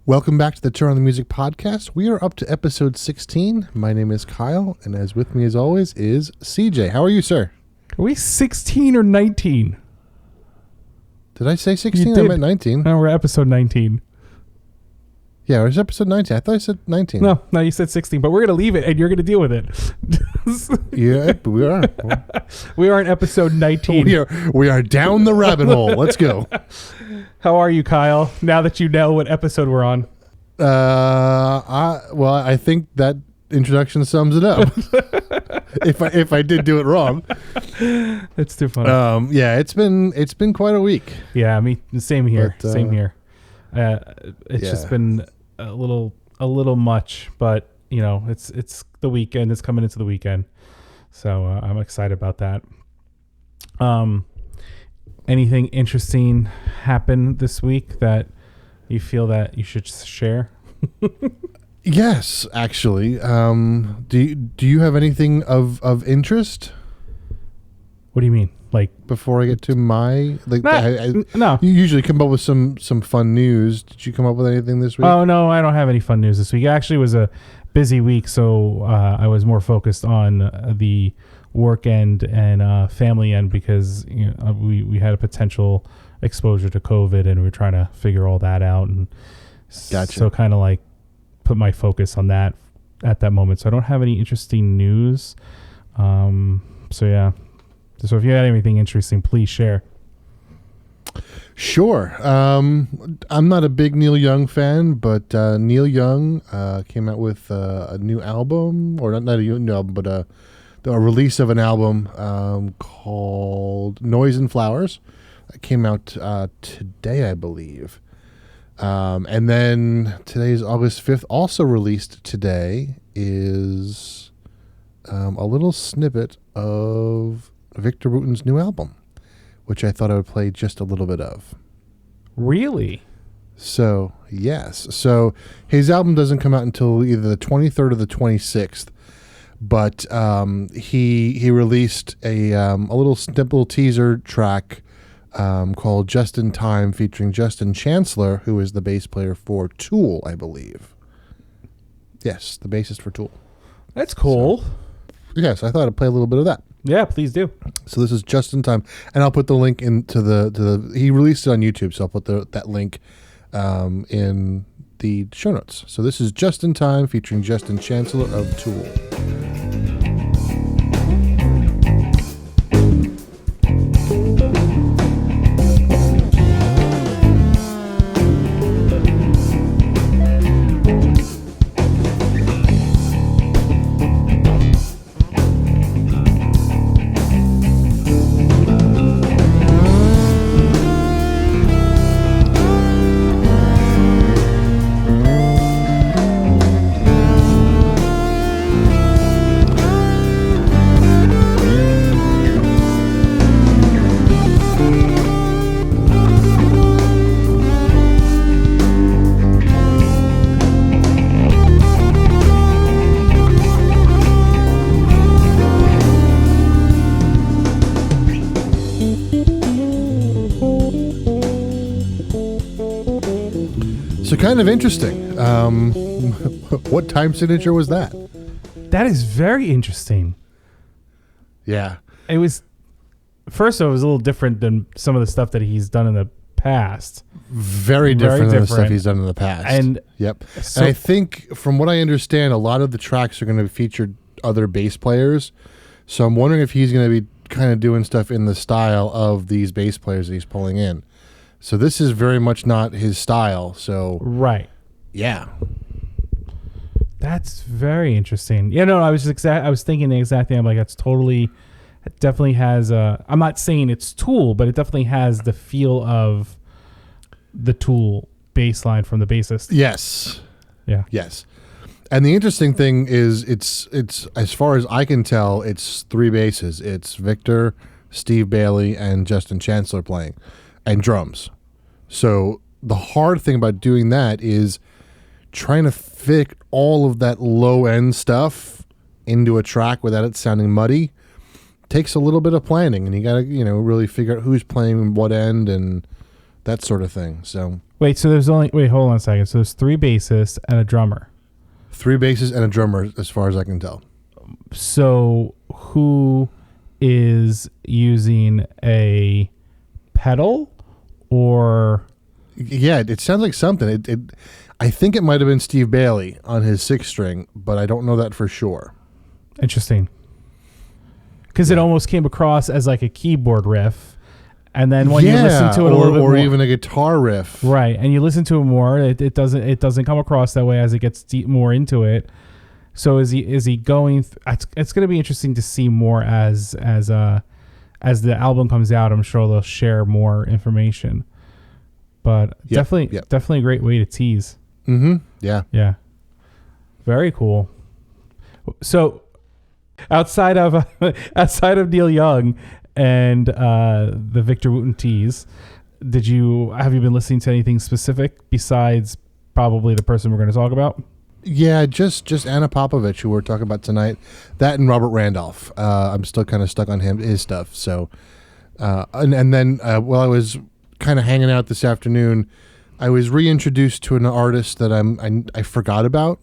Welcome back to the Turn on the Music podcast. We are up to episode 16. My name is Kyle, and as with me as always is CJ. How are you, sir? Are we 16 or 19? Did I say 16? I meant 19. No, we're episode 19. Yeah, it was episode 19. I thought I said 19. No, you said 16, but we're going to leave it, and you're going to deal with it. Yeah, we are. We are in episode 19. We are down the rabbit hole. Let's go. How are you, Kyle, now that you know what episode we're on? I think that introduction sums it up. if I did do it wrong. It's too funny. Yeah, it's been quite a week. Yeah, same here. But, same here. It's just been a little much, but you know, it's the weekend. It's coming into the weekend, so I'm excited about that. Anything interesting happened this week that you feel that you should share? Yes, actually. Do you have anything of interest? What do you mean? Like, before I get to my no. You usually come up with some fun news. Did you come up with anything this week? Oh no, I don't have any fun news this week. It actually was a busy week, so I was more focused on the work end and family end because we had a potential exposure to COVID and we were trying to figure all that out, and Gotcha. So kind of like put my focus on that at that moment. So I don't have any interesting news. So yeah. So if you had anything interesting, please share. Sure. I'm not a big Neil Young fan, but Neil Young came out with a new album, or not a new album, but a release of an album called Noise and Flowers. It came out today, I believe. And then today is August 5th. Also released today is a little snippet of Victor Wooten's new album, which I thought I would play just a little bit of. Really? So, yes. So, his album doesn't come out until either the 23rd or the 26th, but he released a little teaser track called Just in Time, featuring Justin Chancellor, who is the bass player for Tool, I believe. Yes, the bassist for Tool. That's cool. So, yes, I thought I'd play a little bit of that. Yeah, please do. So this is Just in Time, and I'll put the link into the he released it on YouTube, so I'll put that link in the show notes. So this is Just in Time, featuring Justin Chancellor of Tool. So kind of interesting. What time signature was that? That is very interesting. Yeah. It was, first of all, it was a little different than some of the stuff that he's done in the past. Very different than the stuff he's done in the past. And yep. So, and I think, from what I understand, a lot of the tracks are going to feature other bass players. So I'm wondering if he's going to be kind of doing stuff in the style of these bass players that he's pulling in. So this is very much not his style. So right. Yeah. That's very interesting. Yeah, no, I was thinking the exact thing. I'm like, it definitely has I'm not saying it's Tool, but it definitely has the feel of the Tool bass line from the bassist. Yes. Yeah. Yes. And the interesting thing is it's as far as I can tell, it's three basses. It's Victor, Steve Bailey, and Justin Chancellor playing, and drums. So the hard thing about doing that is trying to fit all of that low end stuff into a track without it sounding muddy. Takes a little bit of planning, and you got to, really figure out who's playing what end and that sort of thing. So Wait, hold on a second. So there's 3 bassists and a drummer. 3 basses and a drummer, as far as I can tell. So who is using a pedal or? Yeah, it sounds like something. I think it might have been Steve Bailey on his 6-string, but I don't know that for sure. Interesting. Because it almost came across as like a keyboard riff. And then when you listen to it a little bit more, or even a guitar riff, right? And you listen to it more, it doesn't come across that way as it gets more into it. So is he going? It's going to be interesting to see more as the album comes out. I'm sure they'll share more information. But definitely a great way to tease. Mm-hmm. Yeah. Yeah. Very cool. So outside of Neil Young and the Victor Wooten tease, have you been listening to anything specific besides probably the person we're going to talk about? Yeah, just Ana Popovic, who we're talking about tonight. That and Robert Randolph. I'm still kind of stuck on his stuff. So, and then while I was kind of hanging out this afternoon, I was reintroduced to an artist that I forgot about,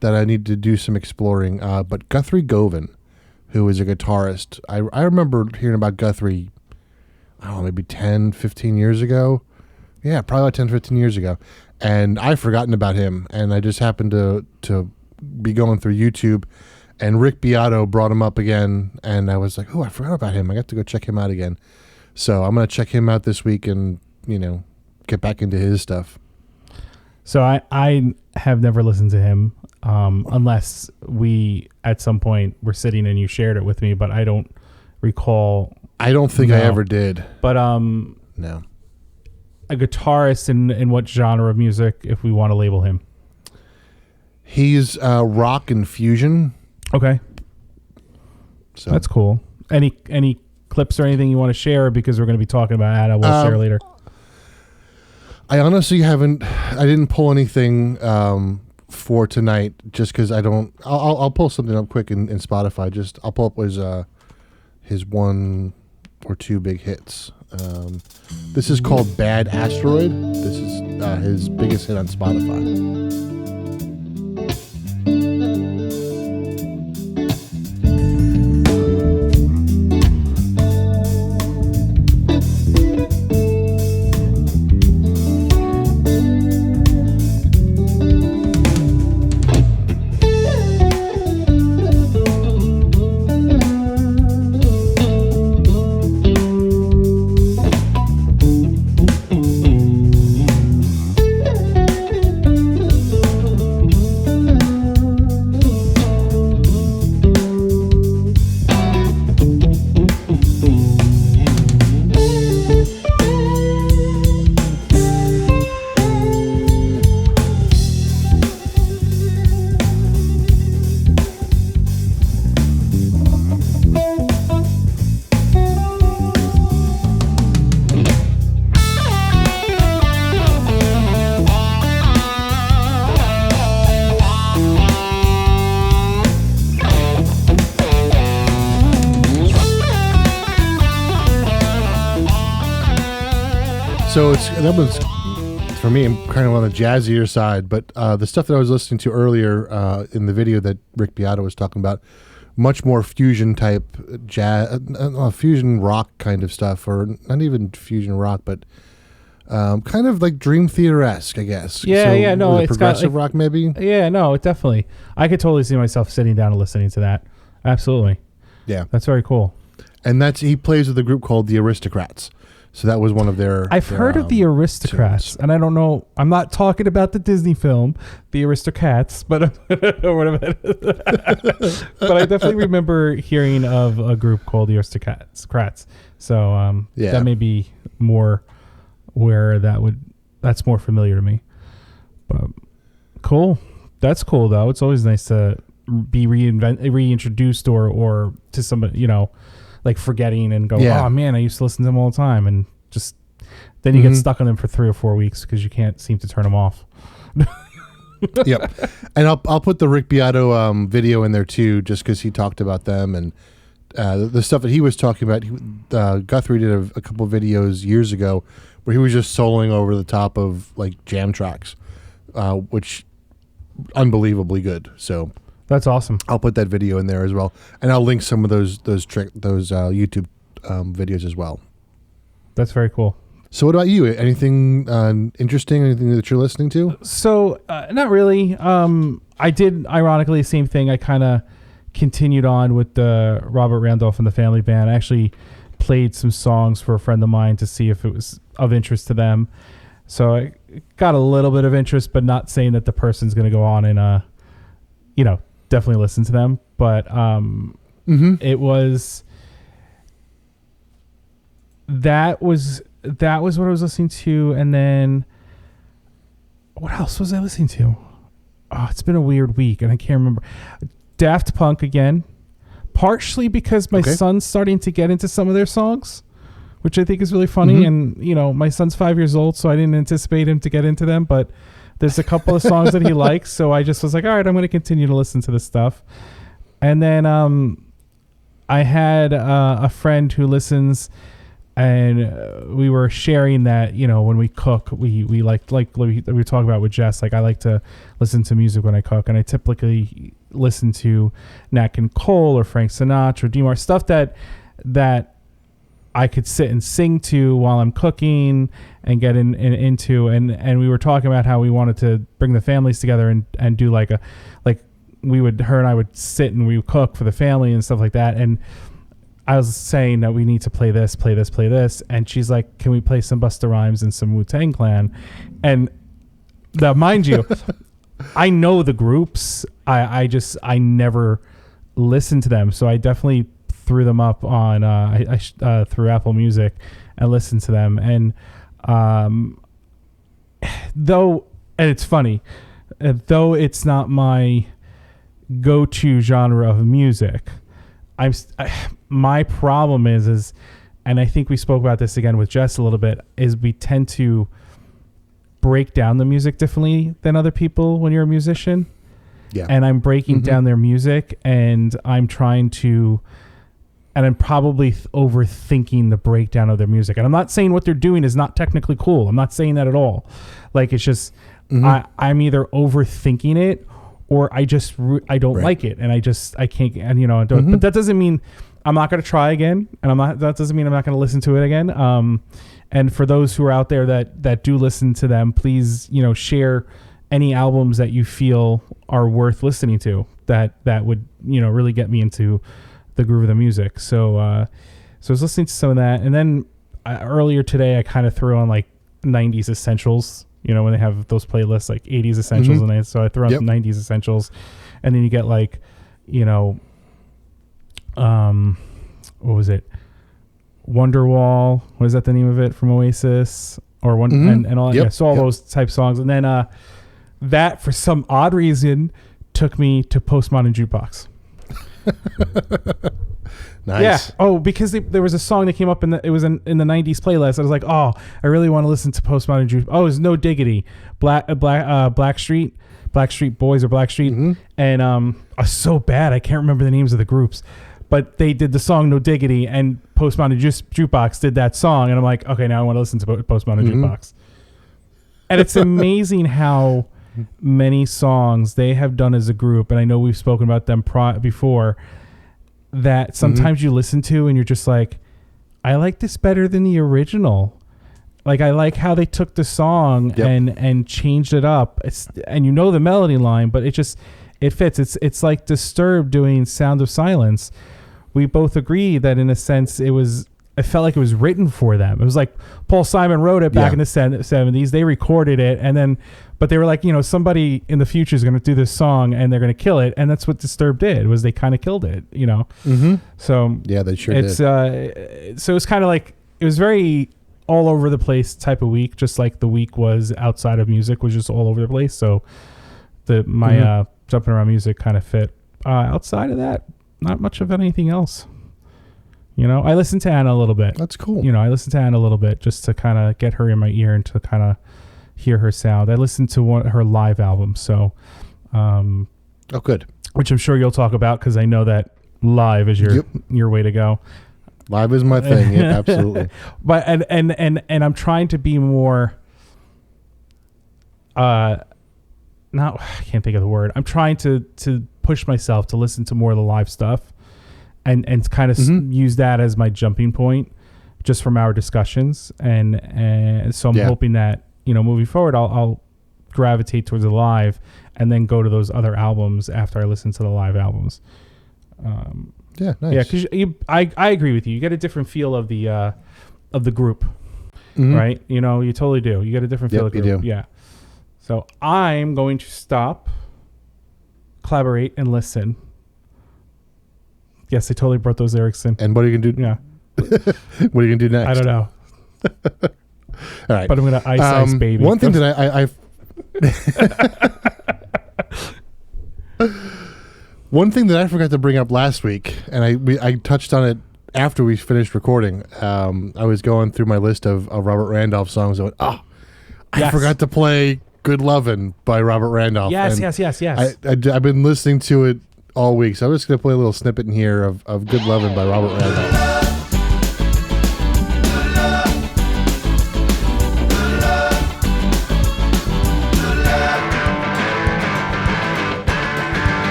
that I need to do some exploring. But Guthrie Govan, who is a guitarist. I remember hearing about Guthrie, I don't know, maybe 10, 15 years ago. Yeah, probably about 10, 15 years ago. And I've forgotten about him. And I just happened to be going through YouTube, and Rick Beato brought him up again. And I was like, oh, I forgot about him. I got to go check him out again. So I'm going to check him out this week and, get back into his stuff. So I have never listened to him. Unless we at some point were sitting and you shared it with me, but I don't recall. I don't think I ever did. But no. A guitarist in what genre of music, if we want to label him? He's rock and fusion. Okay, so that's cool. Any clips or anything you want to share, because we're going to be talking about Ada. We'll share later. I honestly I didn't pull anything for tonight, just because I'll pull something up quick in Spotify. I'll pull up his 1 or 2 big hits. This is called Bad Asteroid. This is his biggest hit on Spotify. So that was, for me, I'm kind of on the jazzier side, but the stuff that I was listening to earlier in the video that Rick Beato was talking about, much more fusion type jazz, fusion rock kind of stuff, or not even fusion rock, but kind of like Dream Theater-esque, I guess. Yeah, no, it's progressive rock, maybe. Yeah, no, it definitely. I could totally see myself sitting down and listening to that. Absolutely. Yeah, that's very cool. And he plays with a group called the Aristocrats. So that was one of their. I've heard of the Aristocrats, tunes. And I don't know. I'm not talking about the Disney film, The Aristocats, but or whatever. But I definitely remember hearing of a group called the Aristocrats. So that may be more where that's more familiar to me. But cool. That's cool though. It's always nice to be reintroduced or to somebody, like forgetting and go, oh man, I used to listen to them all the time, and just then you get stuck on them for 3 or 4 weeks because you can't seem to turn them off. Yep, and I'll put the Rick Beato video in there too, just because he talked about them, and the stuff that he was talking about. Guthrie did a couple videos years ago where he was just soloing over the top of like jam tracks, which unbelievably good. So that's awesome. I'll put that video in there as well, and I'll link some of those YouTube videos as well. That's very cool. So what about you? Anything interesting? Anything that you're listening to? So not really. I did, ironically, the same thing. I kind of continued on with the Robert Randolph and the Family Band. I actually played some songs for a friend of mine to see if it was of interest to them. So I got a little bit of interest, but not saying that the person's going to go on and, definitely listen to them. But it was... That was what I was listening to, and then what else was I listening to? Oh, it's been a weird week, and I can't remember. Daft Punk again, partially because my son's starting to get into some of their songs, which I think is really funny. And my son's 5 years old, so I didn't anticipate him to get into them, but there's a couple of songs that he likes, so I just was like, all right, I'm going to continue to listen to this stuff. And then I had a friend who listens. And we were sharing that, when we cook, we like we were talking about with Jess, like I like to listen to music when I cook, and I typically listen to Nat King Cole or Frank Sinatra, DeMar, stuff that I could sit and sing to while I'm cooking and get into, and we were talking about how we wanted to bring the families together and do her and I would sit and we would cook for the family and stuff like that. And I was saying that we need to play this. And she's like, can we play some Busta Rhymes and some Wu-Tang Clan? And mind you, I know the groups. I never listened to them. So I definitely threw them up on, through Apple Music and listened to them. And, and it's funny, though it's not my go-to genre of music, my problem is, and I think we spoke about this again with Jess a little bit, is we tend to break down the music differently than other people when you're a musician. Yeah. And I'm breaking down their music, and I'm probably overthinking the breakdown of their music. And I'm not saying what they're doing is not technically cool. I'm not saying that at all. Like, it's just, I'm either overthinking it, or I don't like it, and I can't, and but that doesn't mean I'm not going to try again, and that doesn't mean I'm not going to listen to it again. And for those who are out there that do listen to them, please, share any albums that you feel are worth listening to that would, really get me into the groove of the music. So I was listening to some of that, and then earlier today I kind of threw on like 90s essentials. When they have those playlists like 80s essentials, and so I throw out 90s essentials, and then you get like, what was it? Wonderwall. What is that the name of it from Oasis? Or one and all that. So all those type songs, and then that for some odd reason took me to Postmodern Jukebox. Nice. Yeah. Oh, because there was a song that came up in the 90s playlist. I was like, oh, I really want to listen to Postmodern Jukebox. Oh, it was No Diggity, Blackstreet Boys or Blackstreet, and so bad I can't remember the names of the groups, but they did the song No Diggity, and Postmodern Jukebox did that song, and I'm like, okay, now I want to listen to Postmodern Jukebox. And it's amazing how many songs they have done as a group, and I know we've spoken about them before, that sometimes you listen to and you're just like, I like this better than the original. Like, I like how they took the song and changed it up. And the melody line, but it fits. It's like Disturbed doing Sound of Silence. We both agree that in a sense it felt like it was written for them. It was like Paul Simon wrote it back in the 70s. They recorded it, but they were like, somebody in the future is going to do this song and they're going to kill it. And that's what Disturbed did, was they kind of killed it, So yeah, they sure did. So it's kind of like, it was very all over the place type of week, just like the week was outside of music, was just all over the place. So my jumping around music kind of fit. Outside of that, not much of anything else. I listened to Anna a little bit. That's cool. I listened to Anna a little bit just to kind of get her in my ear and to kind of hear her sound. I listened to her live album, so good. Which I'm sure you'll talk about, because I know that live is your way to go. Live is my thing. Yeah, absolutely. But and I'm trying to be more. I can't think of the word. I'm trying to push myself to listen to more of the live stuff, and kind of use that as my jumping point, just from our discussions. And so I'm hoping that moving forward, I'll gravitate towards the live, and then go to those other albums after I listen to the live albums. Yeah, nice. Yeah, because I agree with you. You get a different feel of the group, right? You totally do. You get a different feel of the group. You do. Yeah. So I'm going to stop, collaborate, and listen. Yes, I totally brought those lyrics in. And what are you gonna do? Yeah. What are you gonna do next? I don't know. All right. But I'm gonna ice baby. One thing that I one thing that I forgot to bring up last week, and I touched on it after we finished recording. I was going through my list of Robert Randolph songs. And I forgot to play "Good Lovin'" by Robert Randolph. Yes. I've been listening to it all week, so I'm just gonna play a little snippet in here of "Good Lovin'" by Robert Randolph.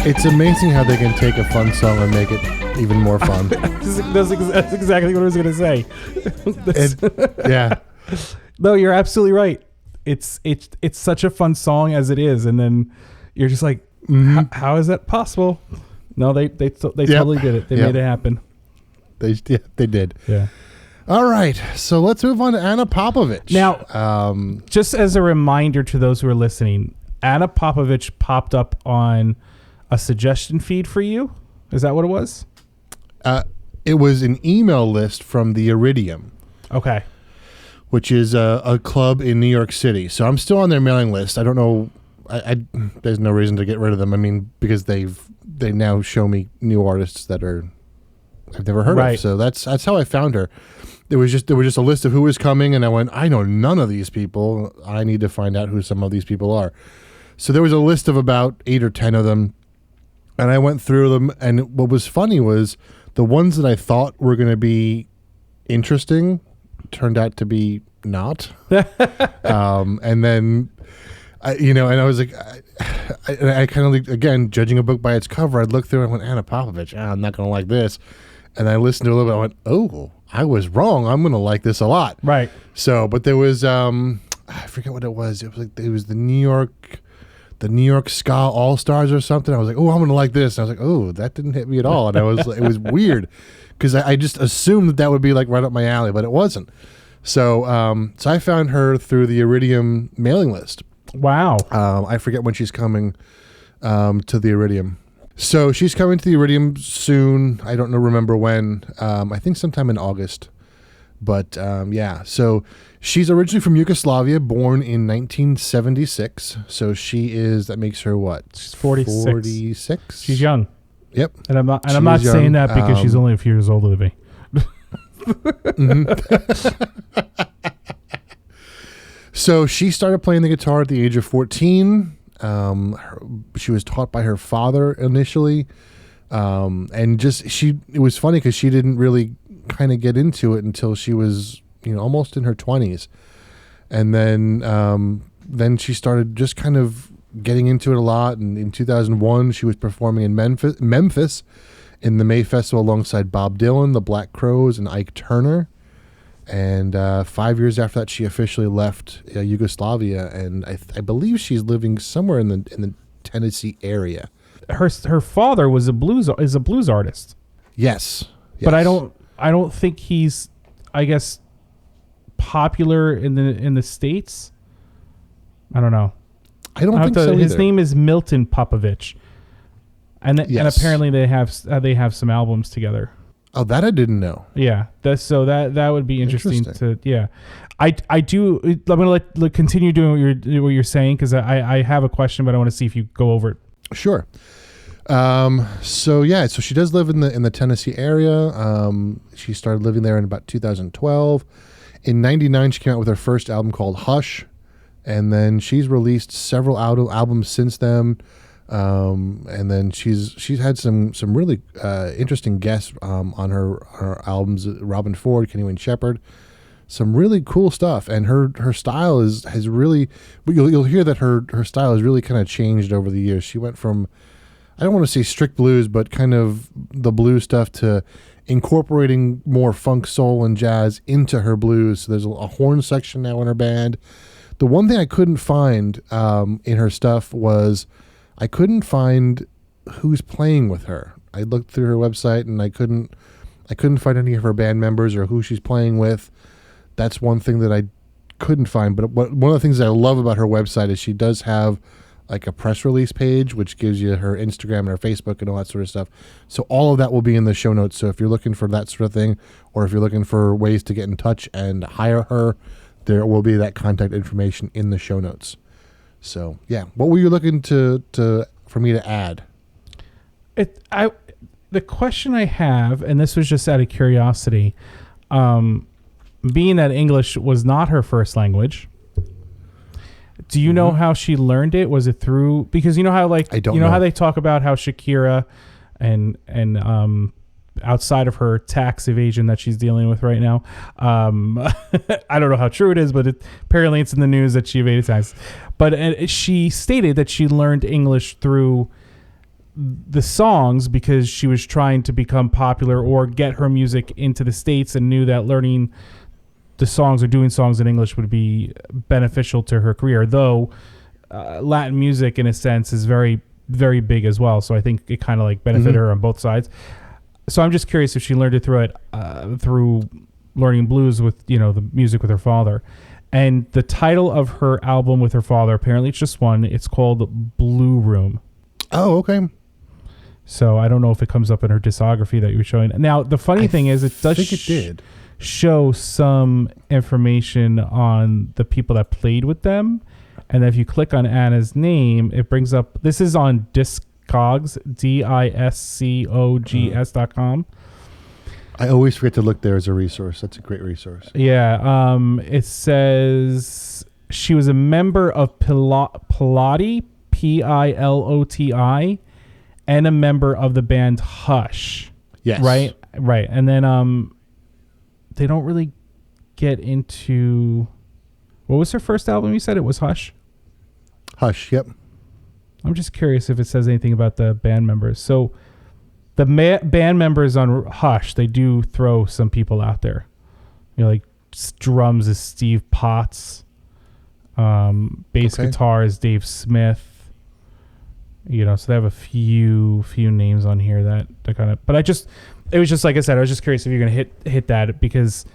It's amazing how they can take a fun song and make it even more fun. That's exactly what I was going to say. Yeah. No, you're absolutely right. It's such a fun song as it is, and then you're just like, how is that possible? No, they totally did it. They made it happen. They did. Yeah. All right, so let's move on to Ana Popovic. Now, just as a reminder to those who are listening, Ana Popovic popped up on a suggestion feed for you. Is that what it was? It was an email list from the Iridium. Okay. Which is a club in New York City. So I'm still on their mailing list. I don't know. There's no reason to get rid of them. I mean, because they now show me new artists that I've never heard of. So that's how I found her. There was just a list of who was coming, and I went, I know none of these people. I need to find out who some of these people are. So there was a list of about 8 or 10 of them. And I went through them, and what was funny was the ones that I thought were going to be interesting turned out to be not. And then, and I was like, I kind of, again, judging a book by its cover, I'd look through and I went, Ana Popovic, I'm not going to like this. And I listened to it a little bit, I went, oh, I was wrong. I'm going to like this a lot. Right. So, but there was, I forget what it was. It was the New York Ska All Stars or something. I was like, oh, I'm gonna like this. And I was like, oh, that didn't hit me at all. And it was weird because I just assumed that would be like right up my alley, but it wasn't. So I found her through the Iridium mailing list. Wow. I forget when she's coming to the Iridium. So she's coming to the Iridium soon. I don't remember when. I think sometime in August. But so she's originally from Yugoslavia, born in 1976. So that makes her what? She's 46. 46? She's young. Yep. And I'm not saying that because she's only a few years older than me. So she started playing the guitar at the age of 14. She was taught by her father initially. And it was funny because she didn't really kind of get into it until she was almost in her 20s, and then she started just kind of getting into it a lot. And in 2001 she was performing in Memphis in the May Festival alongside Bob Dylan, the Black Crowes, and Ike Turner. And 5 years after that she officially left Yugoslavia, and I believe she's living somewhere in the Tennessee area. Her father is a blues artist. Yes. But I don't think he's, I guess, popular in the States. I don't know. I don't think so his either. name is Milton Popovic. And apparently they have some albums together. Oh, that I didn't know. Yeah, that would be interesting to. Yeah, I do. I'm gonna let continue doing what you're saying because I have a question, but I want to see if you go over it. Sure. So she does live in the Tennessee area. She started living there in about 2012. In '99, she came out with her first album called Hush, and then she's released several albums since then. And then she's had some really interesting guests on her albums. Robin Ford, Kenny Wayne Shepherd, some really cool stuff. And her style has really, but you'll hear that her style has really kind of changed over the years. She went from, I don't want to say strict blues, but kind of the blues stuff to incorporating more funk, soul, and jazz into her blues. So there's a horn section now in her band. The one thing I couldn't find in her stuff was I couldn't find who's playing with her. I looked through her website and I couldn't find any of her band members or who she's playing with. That's one thing that I couldn't find. But one of the things that I love about her website is she does have like a press release page, which gives you her Instagram and her Facebook and all that sort of stuff. So all of that will be in the show notes. So if you're looking for that sort of thing, or if you're looking for ways to get in touch and hire her, there will be that contact information in the show notes. So yeah, what were you looking for me to add? The question I have, and this was just out of curiosity, being that English was not her first language, do you know how she learned it? Was it through, because you know how how they talk about how Shakira and outside of her tax evasion that she's dealing with right now, I don't know how true it is, but apparently it's in the news that she evaded tax. But she stated that she learned English through the songs because she was trying to become popular or get her music into the States, and knew that learning the songs or doing songs in English would be beneficial to her career. Though Latin music, in a sense, is very, very big as well. So I think it kind of like benefited her on both sides. So I'm just curious if she learned it through learning blues with, the music with her father. And the title of her album with her father, apparently it's just one. It's called Blue Room. Oh, okay. So I don't know if it comes up in her discography that you were showing. Now, the funny thing is it does show some information on the people that played with them. And if you click on Anna's name, it brings up, this is on Discogs, Discogs.com. I always forget to look there as a resource. That's a great resource. Yeah. It says she was a member of Piloti, Piloti, and a member of the band Hush. Yes. Right. And then they don't really get into, what was her first album? You said it was Hush? Hush, yep. I'm just curious if it says anything about the band members. So the band members on Hush, they do throw some people out there. Like drums is Steve Potts. Bass guitar is Dave Smith. So they have a few names on here that kind of, but it was just like I said, I was just curious if you're going to hit that because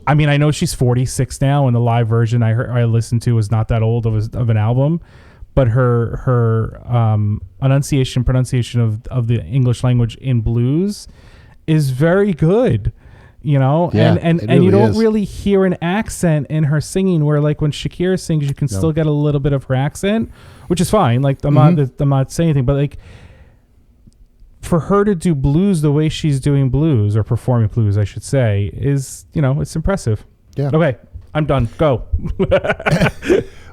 I know she's 46 now, and the live version I listened to was not that old of an album, but her pronunciation of the English language in blues is very good, Yeah, and you don't really hear an accent in her singing, where like when Shakira sings, you can still get a little bit of her accent, which is fine. Like I'm not saying anything, but like for her to do blues the way she's doing blues, or performing blues, I should say, is, it's impressive. Yeah. Okay, I'm done. Go.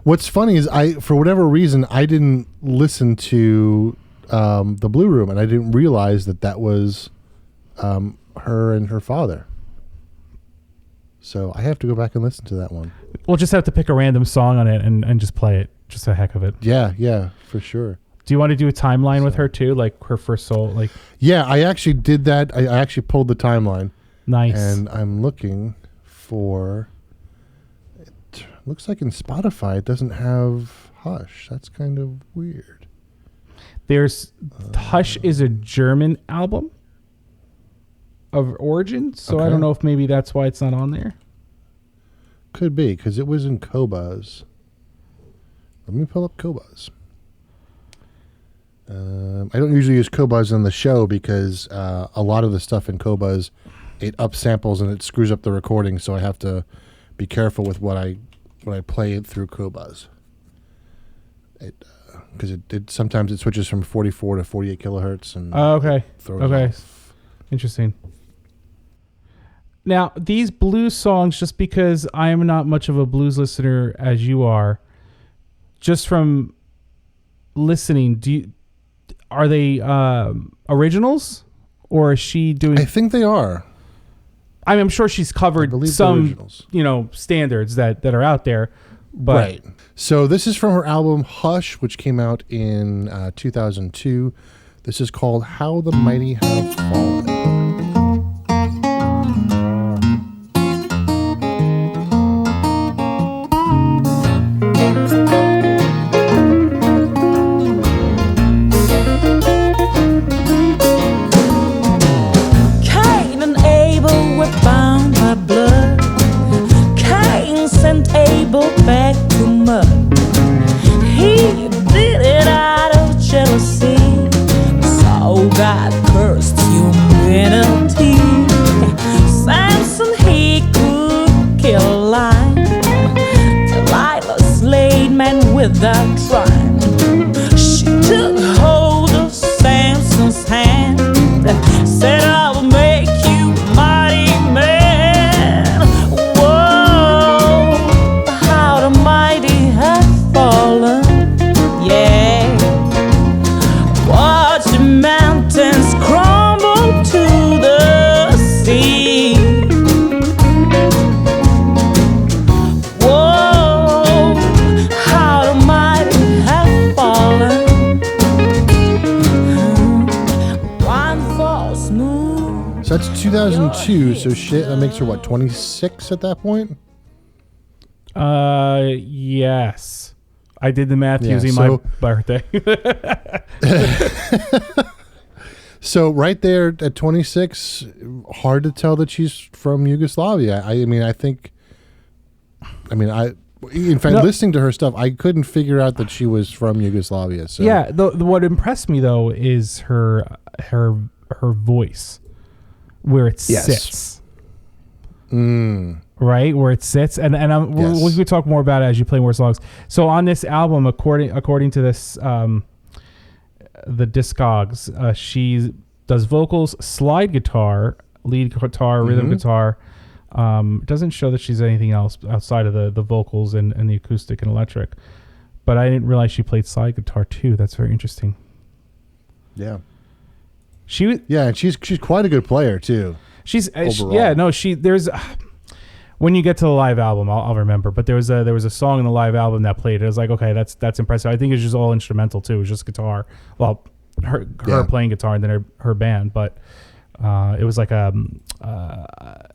What's funny is for whatever reason, I didn't listen to the Blue Room, and I didn't realize that was her and her father. So I have to go back and listen to that one. We'll just have to pick a random song on it and just play it, just a heck of it. Yeah, for sure. Do you want to do a timeline with her too, like her first soul? Like, yeah, I actually did that. I actually pulled the timeline. Nice. And I'm looking for. It looks like in Spotify it doesn't have Hush. That's kind of weird. There's Hush is a German album of origin, so I don't know if maybe that's why it's not on there. Could be, because it was in Qobuz. Let me pull up Qobuz. I don't usually use Qobuz on the show because a lot of the stuff in Qobuz, it upsamples and it screws up the recording, so I have to be careful with what I play it through Qobuz. Because it sometimes it switches from 44 to 48 kilohertz and throws it off. Interesting. Now, these blues songs, just because I am not much of a blues listener as you are, just from listening, are they originals, or is she doing? I think they are. I'm sure she's covered some, standards that are out there. But right. So this is from her album Hush, which came out in 2002. This is called How the Mighty Have Fallen. Cain and Abel were bound by blood. Cain sent Abel back to mud. He did it out of jealousy. So God cursed humanity. Samson, he could kill a lion. Delilah slayed men without trying. She took hold of Samson's hand, said, I will make you a mighty man. Whoa, how the mighty have fallen. Yeah, watch the mountains crumble to the sea. Whoa, how the mighty have fallen. One false move. So that's 2002. So shit, that makes her what, 26 at that point? Yes. I did the math Yeah, using my birthday. So right there at 26, hard to tell that she's from Yugoslavia. In fact, listening to her stuff, I couldn't figure out that she was from Yugoslavia. So Yeah, what impressed me though is her voice, where it sits. Right, where it sits, and we could talk more about it as you play more songs. So on this album, according to this, the Discogs, she does vocals, slide guitar, lead guitar, rhythm guitar. It doesn't show that she's anything else outside of the vocals and the acoustic and electric. But I didn't realize she played slide guitar too. That's very interesting. Yeah. And she's quite a good player too. There's when you get to the live album, I'll remember. But there was a song in the live album that played. It was like, okay, that's impressive. I think it's just all instrumental too. It was just guitar. Well, her playing guitar and then her band. But it was like it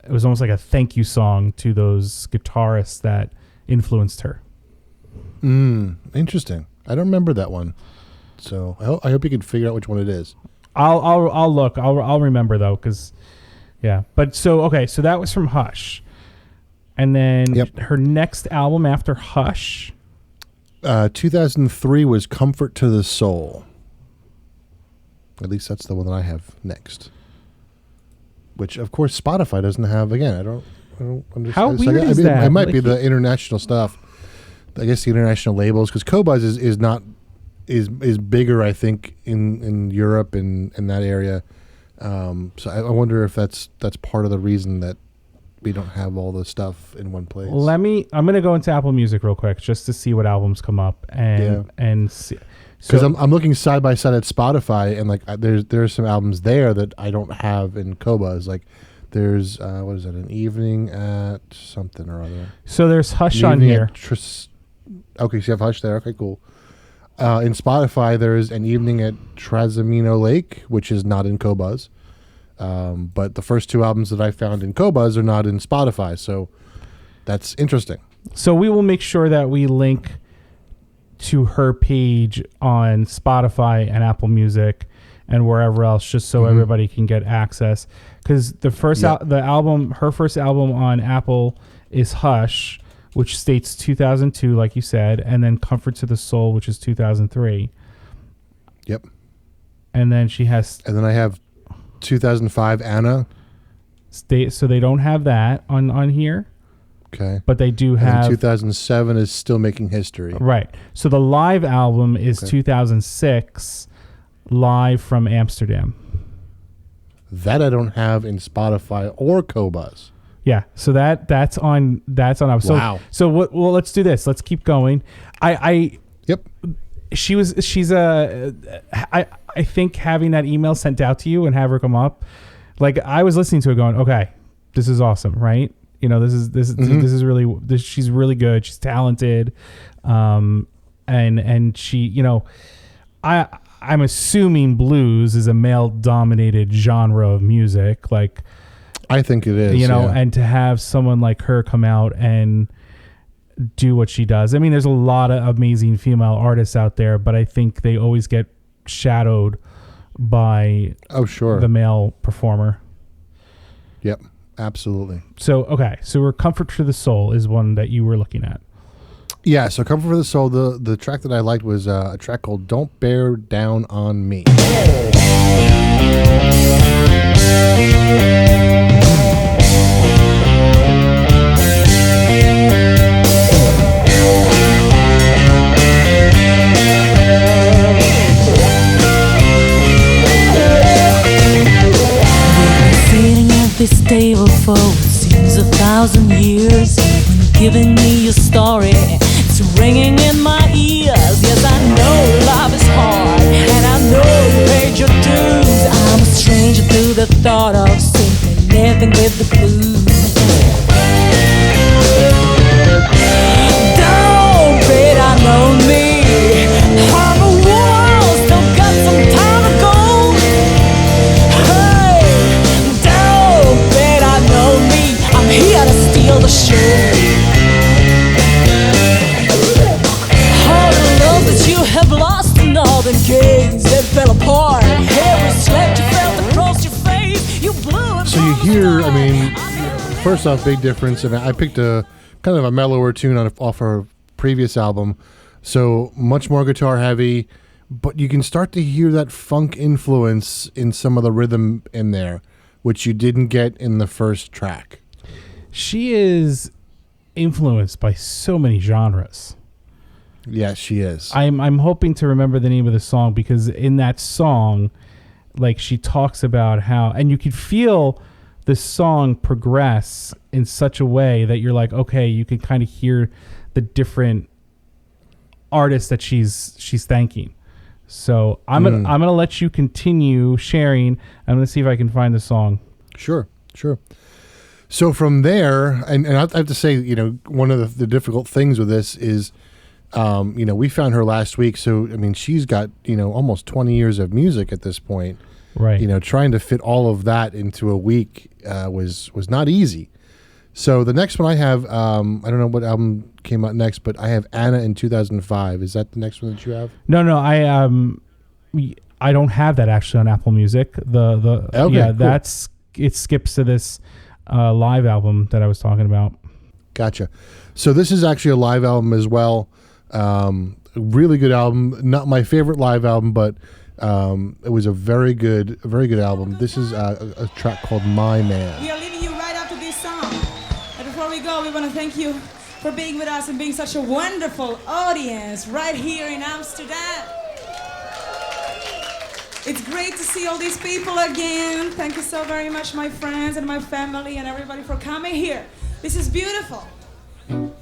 was almost like a thank you song to those guitarists that influenced her. Interesting. I don't remember that one. So I hope you can figure out which one it is. I'll look. I'll remember though, because yeah. But so that was from Hush. And then her next album after Hush, 2003 was Comfort to the Soul. At least that's the one that I have next. Which, of course, Spotify doesn't have. Again, I don't understand. How weird is that? It might be the international stuff. I guess the international labels, because Qobuz is bigger, I think, in Europe and in that area. So I wonder if that's part of the reason that we don't have all the stuff in one place. I'm going to go into Apple Music real quick just to see what albums come up and see. Because I'm looking side by side at Spotify, and like there's some albums there that I don't have in Qobuz. Like there's what is it? An Evening at something or other. So there's Hush on here. Okay, so you have Hush there. Okay, cool. In Spotify, there's An Evening at Trasimeno Lake, which is not in Qobuz. But the first two albums that I found in Qobuz are not in Spotify, so that's interesting. So we will make sure that we link to her page on Spotify and Apple Music and wherever else, just so everybody can get access. Because the first her first album on Apple is Hush, which states 2002, like you said, and then Comfort to the Soul, which is 2003. Yep. And then she has... And then I have 2005 Ana. So they don't have that on here. Okay. But they do have... And 2007 is Still Making History. Right. So the live album is 2006, Live from Amsterdam. That I don't have in Spotify or Qobuz. Yeah, so that's on us. Wow. So well, let's do this. Let's keep going. Yep. I think having that email sent out to you and have her come up, like I was listening to it going, okay, this is awesome, right? You know, this is really she's really good. She's talented, and she, you know, I'm assuming blues is a male dominated genre of music, like. I think it is, you know, and to have someone like her come out and do what she does. I mean, there's a lot of amazing female artists out there, but I think they always get shadowed by the male performer. Yep, absolutely. So, okay. So Comfort to the Soul is one that you were looking at. Yeah, so Comfort for the Soul, the track that I liked was a track called Don't Bear Down on Me. This table for it seems 1,000 years. When you're giving me your story, it's ringing in my ears. Yes, I know love is hard, and I know you paid your dues. I'm a stranger to the thought of simply living with the blues. Don't bet I know me. I'm a woman, still got some time to go. I'm here to steal the show. All the love that you have lost in all the games that fell apart. Every slap you felt across your face, you blew it. So you hear, I mean, first off, big difference. And I picked a kind of a mellower tune off her previous album, so much more guitar heavy, but you can start to hear that funk influence in some of the rhythm in there, which you didn't get in the first track. She is influenced by so many genres. Yes, she is. I'm hoping to remember the name of the song, because in that song, like, she talks about how, and you could feel the song progress in such a way that you're like, okay, you can kind of hear the different artists that she's thanking. So I'm gonna let you continue sharing. I'm gonna see if I can find the song. Sure. So from there, and I have to say, you know, one of the difficult things with this is, you know, we found her last week. So, I mean, she's got, you know, almost 20 years of music at this point. Right. You know, trying to fit all of that into a week was not easy. So the next one I have, I don't know what album came out next, but I have Ana in 2005. Is that the next one that you have? No, I don't have that actually on Apple Music. Okay, yeah, cool. It skips to this live album that I was talking about. Gotcha. So this is actually a live album as well. Really good album. Not my favorite live album, but it was a very good album. This is a track called My Man. We are leaving you right after this song. But before we go, we want to thank you for being with us and being such a wonderful audience right here in Amsterdam. It's great to see all these people again. Thank you so very much, my friends and my family and everybody, for coming here. This is beautiful.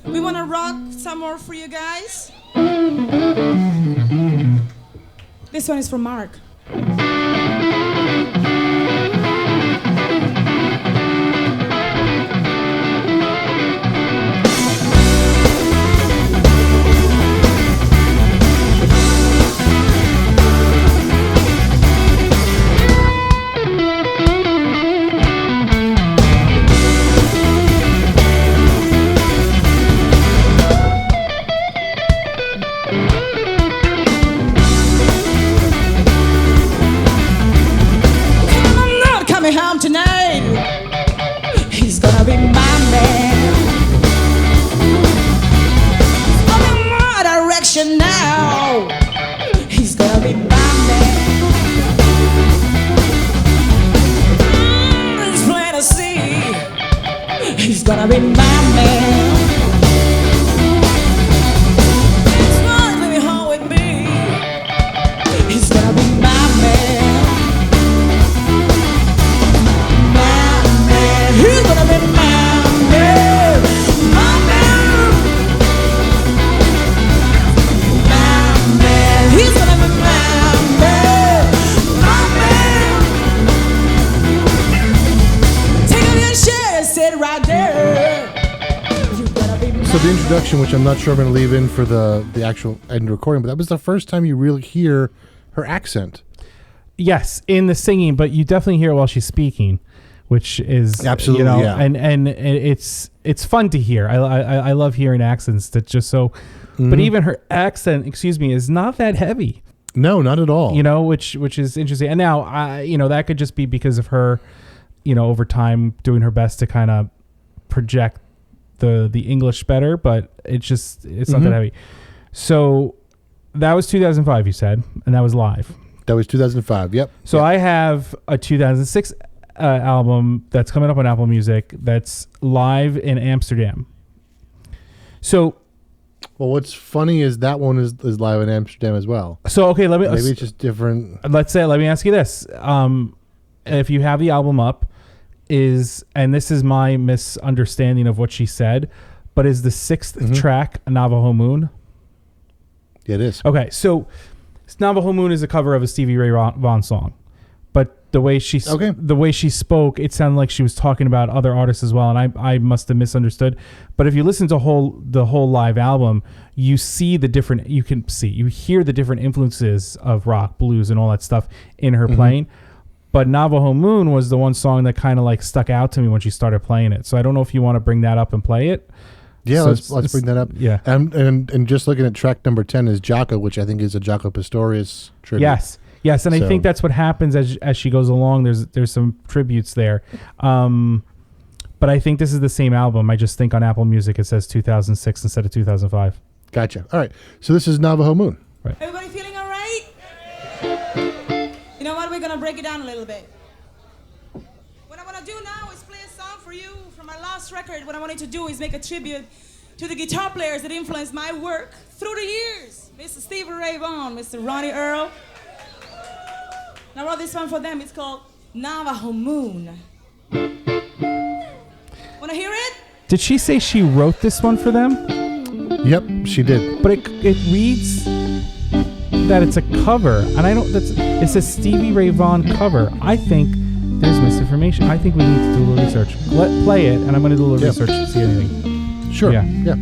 We want to rock some more for you guys. This one is from Mark. So the introduction, which I'm not sure I'm going to leave in for the actual end recording, but that was the first time you really hear her accent. Yes, in the singing, but you definitely hear it while she's speaking, which is absolutely, and it's fun to hear. I love hearing accents that just so, but even her accent, is not that heavy. No, not at all. Which is interesting. And now, that could just be because of her, over time doing her best to kind of project the English better, but it's not that heavy. So that was 2005, you said, and that was live. That was 2005. Yep. So I have a 2006 album that's coming up on Apple Music that's live in Amsterdam. So, well, what's funny is that one is live in Amsterdam as well. So okay, maybe it's just different. Let me ask you this: if you have the album up, and this is my misunderstanding of what she said, but is the sixth track Navajo Moon? Yeah, it is. Okay, so Navajo Moon is a cover of a Stevie Ray Vaughan song, but the way she spoke, it sounded like she was talking about other artists as well, and I must have misunderstood. But if you listen to the whole live album, you hear the different influences of rock, blues, and all that stuff in her playing. But Navajo Moon was the one song that kind of like stuck out to me when she started playing it. So I don't know if you want to bring that up and play it. Yeah, so let's bring that up. Yeah, and just looking at track number 10 is Jocko, which I think is a Jaco Pastorius tribute. Yes, and I think that's what happens as she goes along. There's some tributes there, but I think this is the same album. I just think on Apple Music it says 2006 instead of 2005. Gotcha. All right, so this is Navajo Moon. Right. Everybody feeling all right? You know what? We're gonna break it down a little bit. What I want to do now is play a song for you from my last record. What I wanted to do is make a tribute to the guitar players that influenced my work through the years. Mr. Stevie Ray Vaughan, Mr. Ronnie Earl. And I wrote this one for them. It's called Navajo Moon. Wanna hear it? Did she say she wrote this one for them? Yep, she did. But it reads that it's a cover, and it's a Stevie Ray Vaughan cover. I think there's misinformation. I think we need to do a little research. Play it, and I'm going to do a little research to see anything. Sure. Yeah.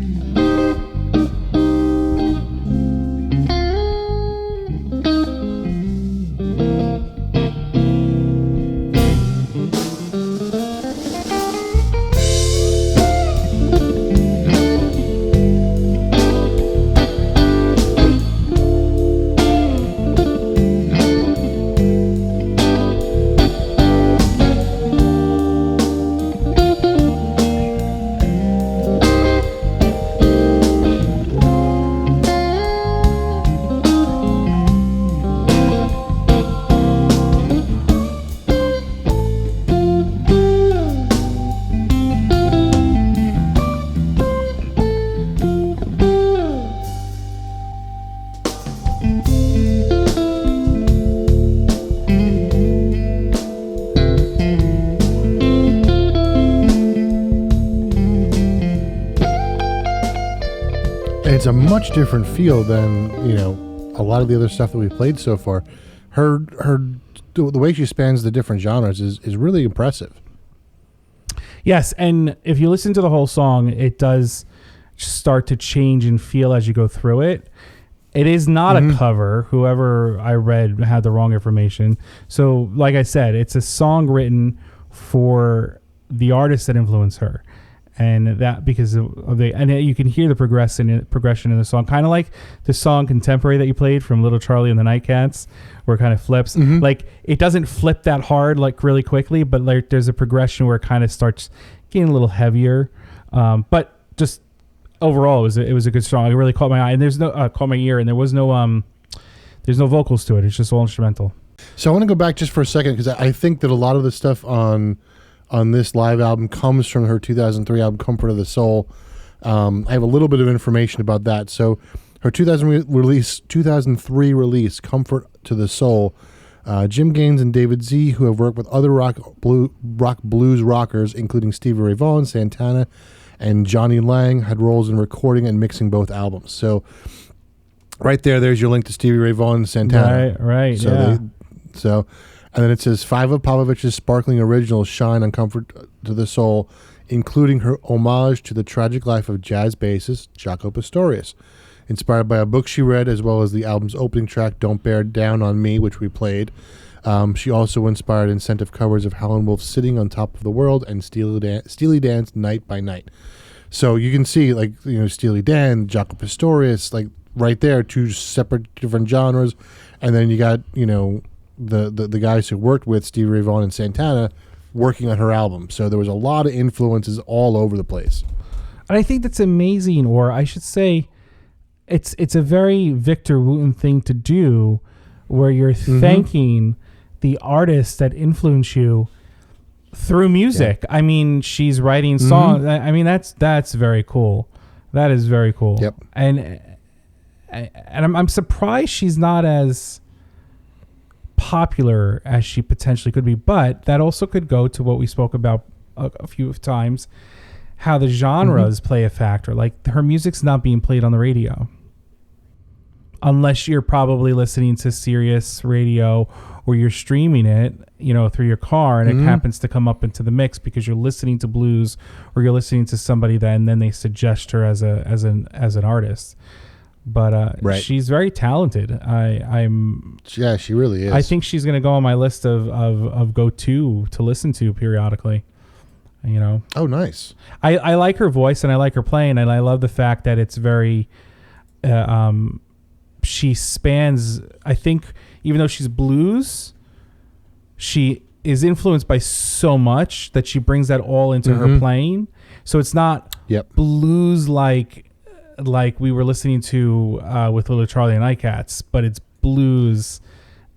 It's a much different feel than, a lot of the other stuff that we've played so far. The way she spans the different genres is really impressive. Yes, and if you listen to the whole song, it does start to change and feel as you go through it. It is not a cover. Whoever I read had the wrong information. So, like I said, it's a song written for the artists that influence her. And that because of you can hear the progression in the song, kind of like the song "Contemporary" that you played from Little Charlie and the Nightcats, where it kind of flips. Like it doesn't flip that hard, like really quickly, but like there's a progression where it kind of starts getting a little heavier. But just overall, it was a good song. It really caught my eye, and caught my ear, and there's no vocals to it. It's just all instrumental. So I want to go back just for a second because I think that a lot of the stuff on this live album comes from her 2003 album Comfort of the Soul. I have a little bit of information about that. So her 2003 release Comfort to the Soul, Jim Gaines and David Z, who have worked with other rock blues rockers including Stevie Ray Vaughan, Santana, and Johnny Lang, had roles in recording and mixing both albums. So right there's your link to Stevie Ray Vaughan and Santana. Right, and then it says 5 of Popovic's sparkling originals shine on Comfort to the Soul including her homage to the tragic life of jazz bassist Jaco Pastorius. Inspired by a book she read, as well as the album's opening track, Don't Bear Down on Me, which we played. She also inspired incentive covers of Howlin' Wolf Sitting on Top of the World and Steely Dan's Night by Night. So you can see, like, you know, Steely Dan, Jaco Pastorius, like right there, two separate different genres. And then you got, you know, the guys who worked with Stevie Ray Vaughan and Santana working on her album. So there was a lot of influences all over the place. And I think that's amazing, or I should say, it's a very Victor Wooten thing to do, where you're thanking the artists that influence you through music. Yeah. I mean, she's writing songs. I mean, that's very cool. That is very cool. Yep. And I'm surprised she's not as popular as she potentially could be, but that also could go to what we spoke about a few times, how the genres play a factor. Like, her music's not being played on the radio unless you're probably listening to Sirius radio or you're streaming it, you know, through your car, and it happens to come up into the mix because you're listening to blues or you're listening to somebody that, and then they suggest her as an artist. But she's very talented. Yeah, she really is. I think she's going to go on my list of go-to to listen to periodically. You know. Oh, nice. I like her voice and I like her playing, and I love the fact that it's very. She spans. I think even though she's blues, she is influenced by so much that she brings that all into her playing. So it's not blues like we were listening to with Little Charlie and Icats, but it's blues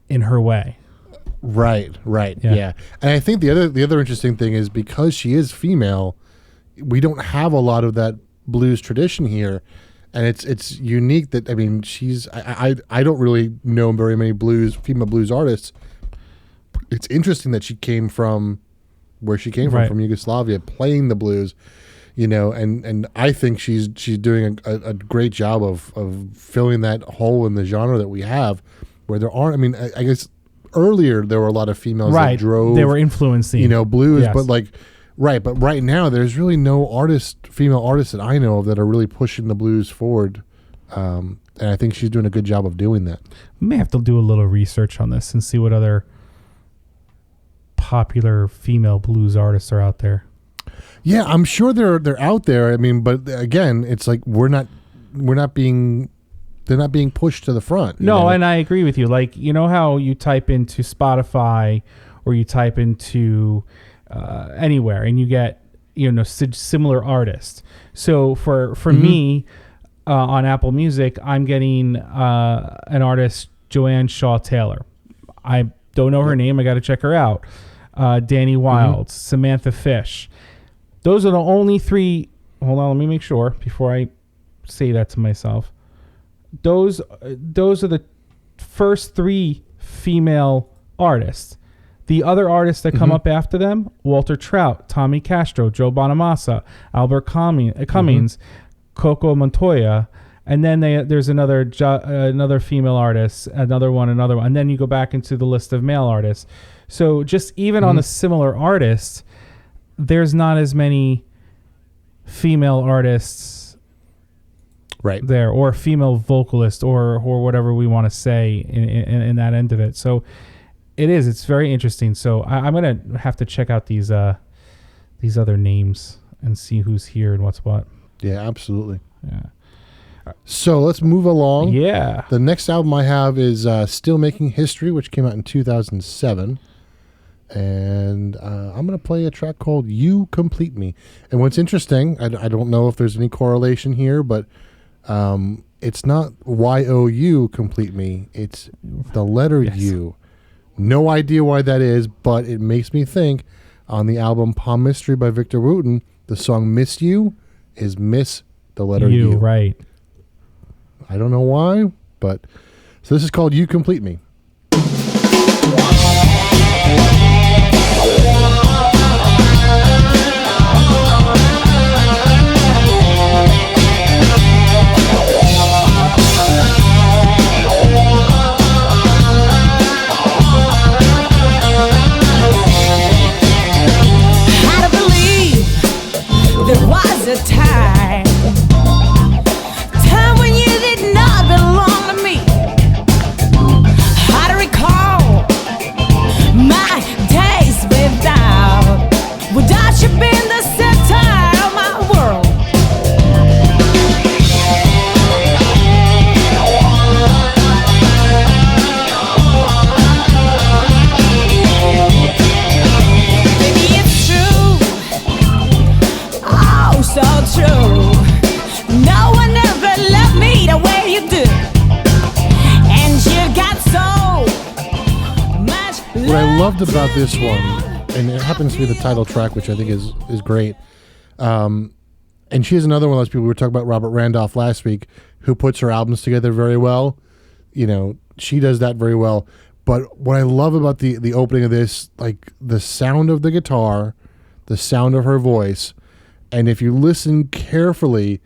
in her way. Right. Yeah. And I think the other interesting thing is, because she is female, we don't have a lot of that blues tradition here. And it's unique that, I mean, I don't really know very many female blues artists. It's interesting that she came from where she came from Yugoslavia, playing the blues, you know, and I think she's doing a great job of filling that hole in the genre that we have, where there aren't, I mean, I guess earlier there were a lot of females that drove. They were influencing, you know, blues, but like, but right now there's really no female artists that I know of that are really pushing the blues forward. And I think she's doing a good job of doing that. We may have to do a little research on this and see what other popular female blues artists are out there. Yeah, I'm sure they're out there. I mean, but again, it's like they're not being pushed to the front. No, know? And I agree with you. Like, you know how you type into Spotify or you type into anywhere and you get, you know, similar artists. So for me on Apple Music, I'm getting an artist, Joanne Shaw Taylor. I don't know her name. I got to check her out. Danny Wilds, Samantha Fish. Those are the only three. Hold on, let me make sure before I say that to myself. Those are the first three female artists. The other artists that come up after them: Walter Trout, Tommy Castro, Joe Bonamassa, Albert Cummings, Coco Montoya, and then there's another female artist, another one, and then you go back into the list of male artists. So just even on the similar artists, there's not as many female artists there, or female vocalist, or whatever we want to say in that end of it. So it's very interesting. So I'm gonna have to check out these other names and see who's here and what's what. Yeah, absolutely. Yeah. So let's move along. Yeah. The next album I have is Still Making History, which came out in 2007. And I'm going to play a track called You Complete Me. And what's interesting, I don't know if there's any correlation here, but it's not Y-O-U Complete Me. It's the letter U. No idea why that is, but it makes me think on the album Palm Mystery by Victor Wooten, the song Miss You is Miss the letter U. Right. I don't know why, but so this is called You Complete Me. loved about this one, and it happens to be the title track, which I think is great. And she is another one of those people. We were talking about Robert Randolph last week, who puts her albums together very well. You know, she does that very well. But what I love about the opening of this, like the sound of the guitar, the sound of her voice, and if you listen carefully,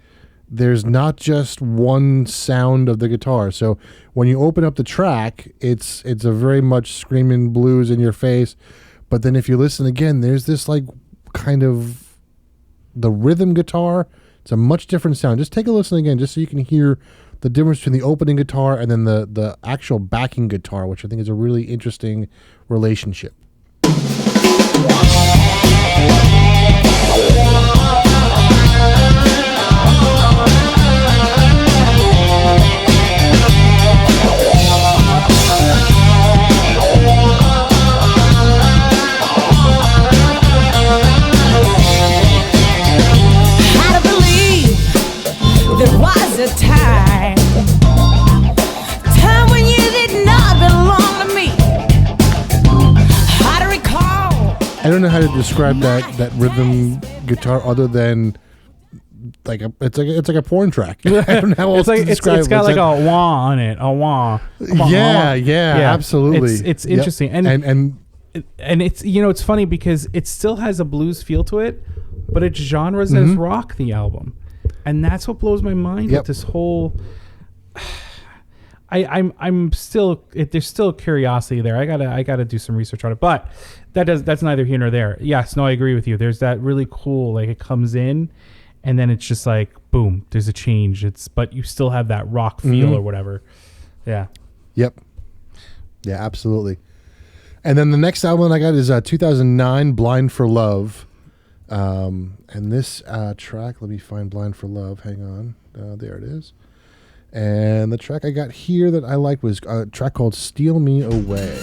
there's not just one sound of the guitar. So when you open up the track, it's a very much screaming blues in your face. But then if you listen again, there's this like kind of the rhythm guitar. It's a much different sound. Just take a listen again, just so you can hear the difference between the opening guitar and then the actual backing guitar, which I think is a really interesting relationship. There was a time when you did not belong to me. How to recall. I don't know how to describe that rhythm guitar other than like it's like a porn track. I don't know how else to describe it. It's got like a wah on it, a wah. Yeah, absolutely. It's interesting, and it's, you know, it's funny because it still has a blues feel to it, but it's genres as rock, the album. And that's what blows my mind with this whole. I'm still there's still curiosity there. I gotta do some research on it, but that's neither here nor there. Yes, no, I agree with you. There's that really cool, like, it comes in, and then it's just like boom, there's a change. But you still have that rock feel or whatever. Yeah. Yep. Yeah, absolutely. And then the next album I got is 2009, Blind for Love. And this track, let me find Blind for Love. Hang on. There it is. And the track I got here that I liked was a track called Steal Me Away.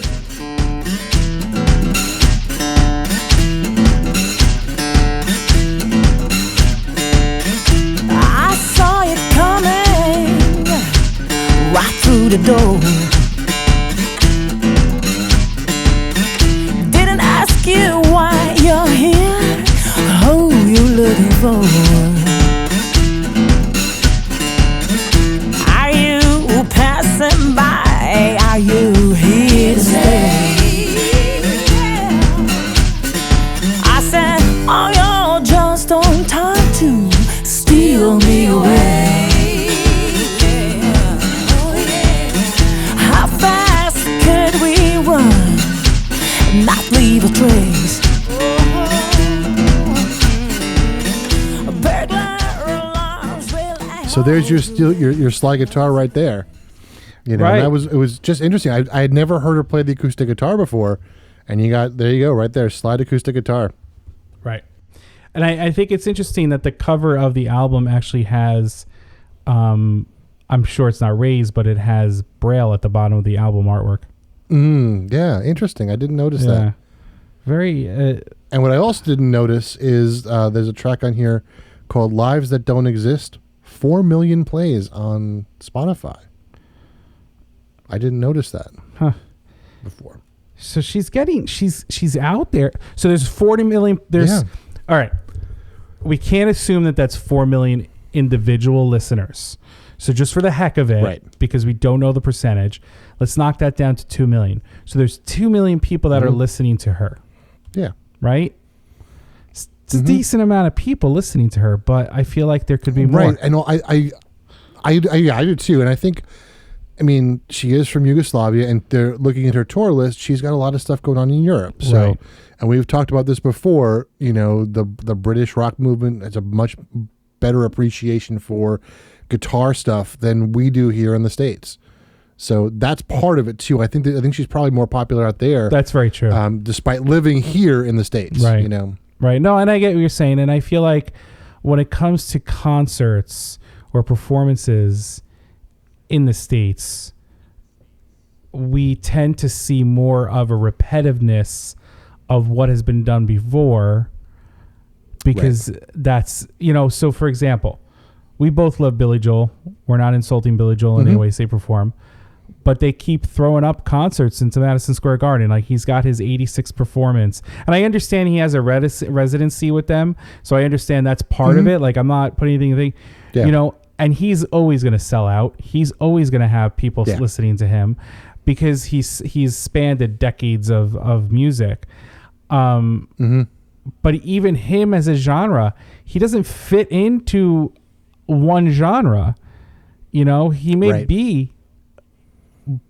I saw it coming right through the door. Didn't ask you why you're here. Who you looking for? Are you passing by? Are you here to stay? I said, oh, you're just on time to steal me away. How fast could we run, not leave a trace? So there's your slide guitar right there. You know, right. And it was just interesting. I had never heard her play the acoustic guitar before, and there you go, right there, slide acoustic guitar. Right. And I think it's interesting that the cover of the album actually has, I'm sure it's not raised, but it has Braille at the bottom of the album artwork. Yeah, interesting. I didn't notice that. Very. And what I also didn't notice is there's a track on here called Lives That Don't Exist. 4 million plays on Spotify. I didn't notice that before. So she's out there. So there's 40 million. All right. We can't assume that that's 4 million individual listeners. So just for the heck of it, right, because we don't know the percentage, let's knock that down to 2 million. So there's 2 million people that are listening to her. Yeah. Right? It's a decent amount of people listening to her, but I feel like there could be more. Right. I do too. And I think, I mean, she is from Yugoslavia, and they're looking at her tour list. She's got a lot of stuff going on in Europe. So, right. And we've talked about this before, you know, the British rock movement has a much better appreciation for guitar stuff than we do here in the States. So that's part of it too. I think she's probably more popular out there. That's very true. Despite living here in the States, right. You know. Right. No, and I get what you're saying. And I feel like when it comes to concerts or performances in the States, we tend to see more of a repetitiveness of what has been done before, because that's, you know, so for example, we both love Billy Joel. We're not insulting Billy Joel in any way, shape, or form. but they keep throwing up concerts into Madison Square Garden. Like he's got his 86th performance, and I understand he has a residency with them, so I understand that's part of it. Like I'm not putting anything, you know, and he's always going to sell out. He's always going to have people listening to him because he's spanned decades of music. But even him as a genre, he doesn't fit into one genre. You know, he may be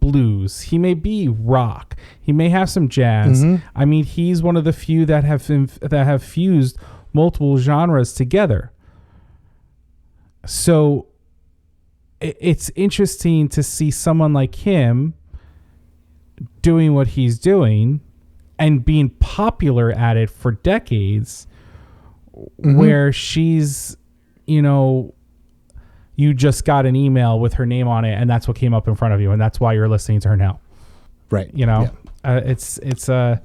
blues, he may be rock, he may have some jazz. I mean, he's one of the few that have fused multiple genres together. So it's interesting to see someone like him doing what he's doing and being popular at it for decades, where she's, you know, you just got an email with her name on it, and that's what came up in front of you, and that's why you're listening to her now. Right. You know, it's a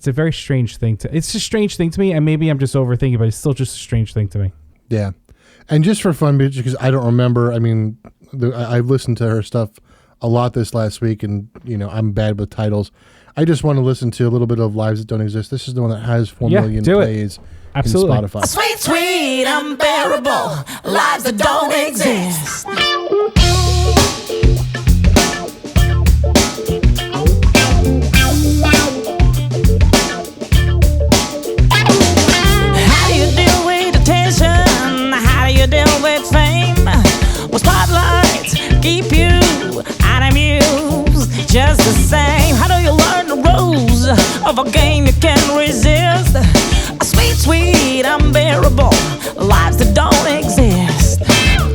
very strange thing it's a strange thing to me, and maybe I'm just overthinking, but it's still just a strange thing to me. Yeah. And just for fun, because I don't remember, I mean, I've listened to her stuff a lot this last week, and, you know, I'm bad with titles. I just want to listen to a little bit of Lives That Don't Exist. This is the one that has 4 million plays in Spotify. Sweet, sweet, unbearable lives that don't exist. How do you deal with attention? How do you deal with fame? Well, spotlights keep you unamused just the same. How do you learn the rules of a game you can't resist? Sweet, sweet, unbearable lives that don't exist.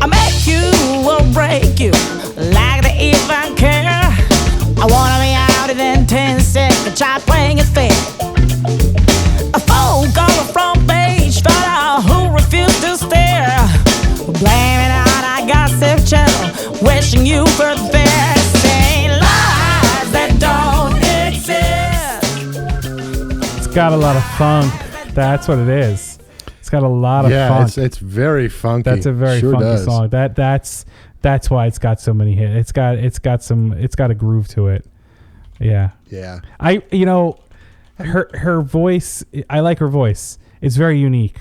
I make you or break you like they even care. I wanna be out in 10 seconds, try playing it fair. A folk on the front page, fella who refused to stare. Blaming out our gossip channel, wishing you were there. Saying lives that don't exist. It's got a lot of funk. That's what it is. It's got a lot of funk. It's very funky. That's a very funky song. That's why it's got so many hits. It's got a groove to it. Yeah. Yeah. Her voice, I like her voice. It's very unique.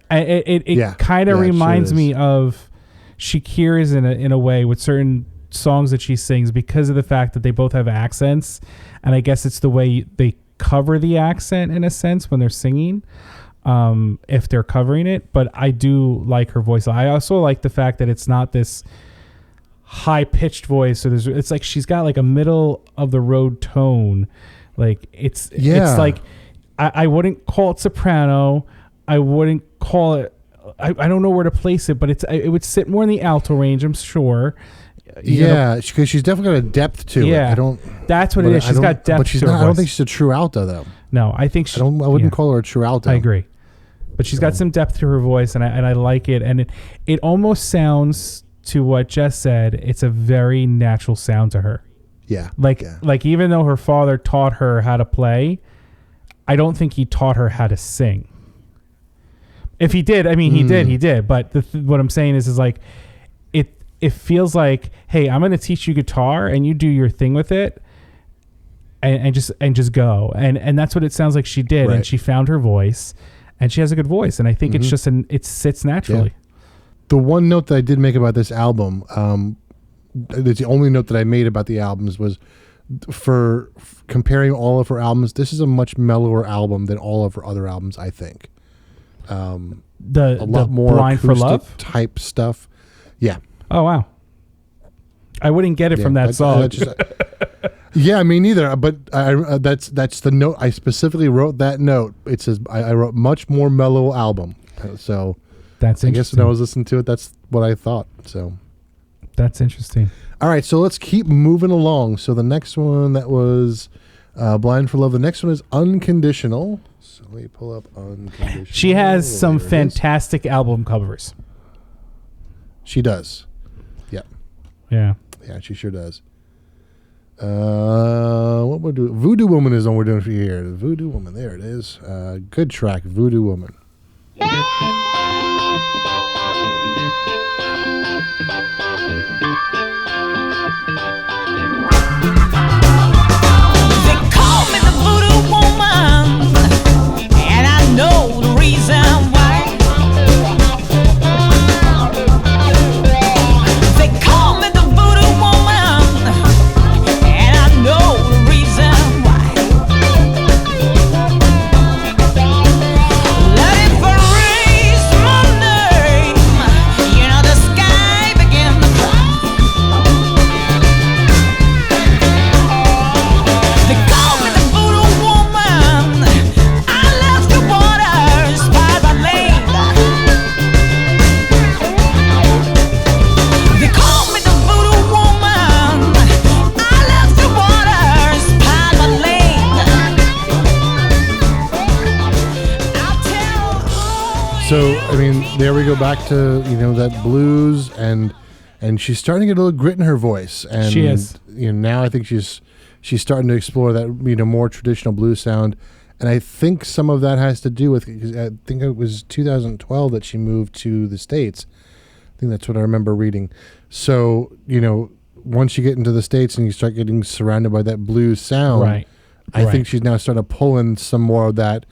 It kind of reminds me of Shakira's in a way with certain songs that she sings, because of the fact that they both have accents, and I guess it's the way they cover the accent in a sense when they're singing, if they're covering it. But I do like her voice. I also like the fact that it's not this high pitched voice, so it's like she's got like a middle of the road tone. Like it's like I wouldn't call it soprano, I wouldn't call it, I don't know where to place it, but it would sit more in the alto range, I'm sure. Because she's definitely got a depth to it. That's what it is. She's got depth. But she's to her not. voice. I don't think she's a true alto though. No, I think I wouldn't call her a true alto. I agree, but she's got some depth to her voice, and I like it. And it almost sounds, to what Jess said, it's a very natural sound to her. Yeah. Like even though her father taught her how to play, I don't think he taught her how to sing. If he did, I mean, he did. But what I'm saying is like, it feels like, hey, I'm going to teach you guitar and you do your thing with it and just go. And that's what it sounds like she did. Right. And she found her voice, and she has a good voice. And I think it's just it sits naturally. Yeah. The one note that I did make about this album, the only note that I made about the albums was for comparing all of her albums, this is a much mellower album than all of her other albums, I think. A lot more Blind for Love type stuff. Yeah. Oh, wow. I wouldn't get it from that song. Yeah, me neither. But that's the note. I specifically wrote that note. It says I wrote much more mellow album. So that's interesting. I guess when I was listening to it, that's what I thought. So that's interesting. All right, so let's keep moving along. So the next one, that was Blind for Love. The next one is Unconditional. So let me pull up Unconditional. She has some fantastic album covers. She does. Yeah. Yeah, she sure does. What we'll do? Voodoo Woman is the one we're doing for you here. Voodoo Woman, there it is. Good track, Voodoo Woman. So, I mean, there we go back to, that blues, and she's starting to get a little grit in her voice. And, She is. Now I think she's starting to explore that, more traditional blues sound. And I think some of that has to do with, because I think it was 2012 that she moved to the States. I think that's what I remember reading. So, once you get into the States and you start getting surrounded by that blues sound, Right. I think she's now starting to pull in some more of that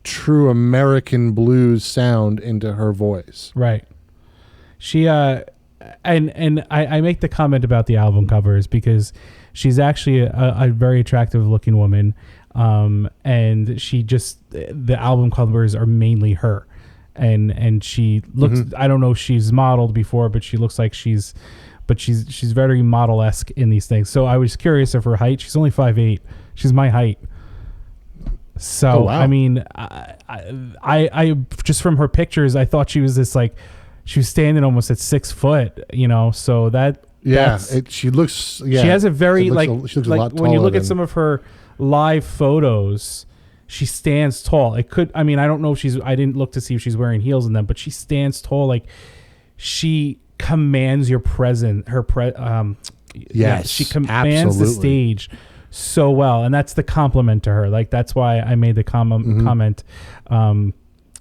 true American blues sound into her voice. Right. She and I make the comment about the album covers because she's actually a very attractive looking woman, and the album covers are mainly her, and she looks. I don't know if she's modeled before, but she looks like she's very model-esque in these things. So I was curious of her height. She's only 5'8". She's my height. So, oh, wow. I mean, I just from her pictures, I thought she was she was standing almost at 6 foot, so that. Yeah, she looks, she has a very, she looks a lot when you look taller at some of her live photos, she stands tall. I don't know if I didn't look to see if she's wearing heels in them, but she stands tall. Like, she commands your presence, yes, she commands absolutely. the stage so well, and that's the compliment to her. Like, that's why I made the comment.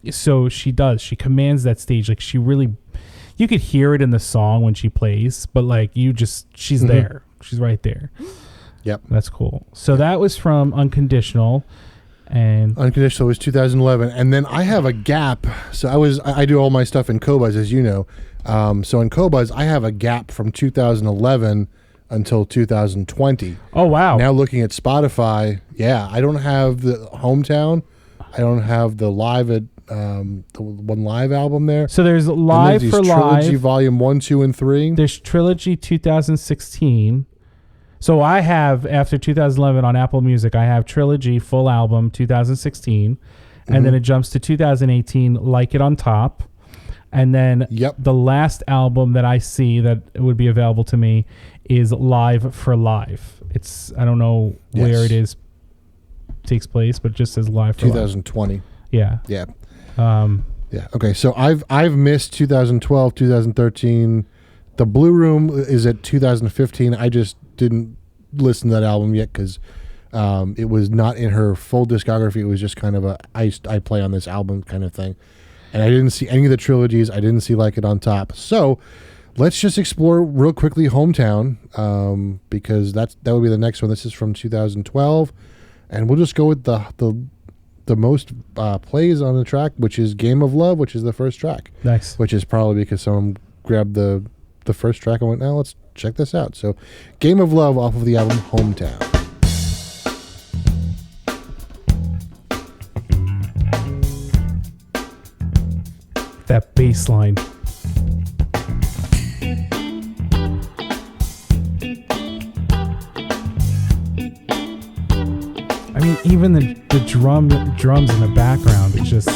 So she commands that stage. Like, she really, you could hear it in the song when she plays, but like, she's there. She's right there. Yep. That's cool. So that was from Unconditional, and Unconditional was 2011. And then I have a gap. So I do all my stuff in Qobuz, as you know. So in Qobuz, I have a gap from 2011 until 2020. Oh, wow. Now looking at Spotify, I don't have the Hometown. I don't have the live at the one live album there. So there's Live for Trilogy Live. Volume 1, 2, and 3. There's Trilogy 2016. So I have, after 2011 on Apple Music, I have Trilogy full album 2016. And then it jumps to 2018, Like It on Top. And then the last album that I see that would be available to me is Live for Live. I don't know where it takes place, but it just says Live for 2020. Live. Yeah. Yeah. Okay. So I've missed 2012, 2013. The Blue Room is at 2015. I just didn't listen to that album yet because it was not in her full discography. It was just kind of I play on this album kind of thing. And I didn't see any of the trilogies. I didn't see Like It on Top. So let's just explore real quickly Hometown, because that would be the next one. This is from 2012. And we'll just go with the most plays on the track, which is Game of Love, which is the first track. Nice. Which is probably because someone grabbed the first track and went, now let's check this out. So Game of Love off of the album Hometown. That bass line. I mean, even the drums in the background, it's just...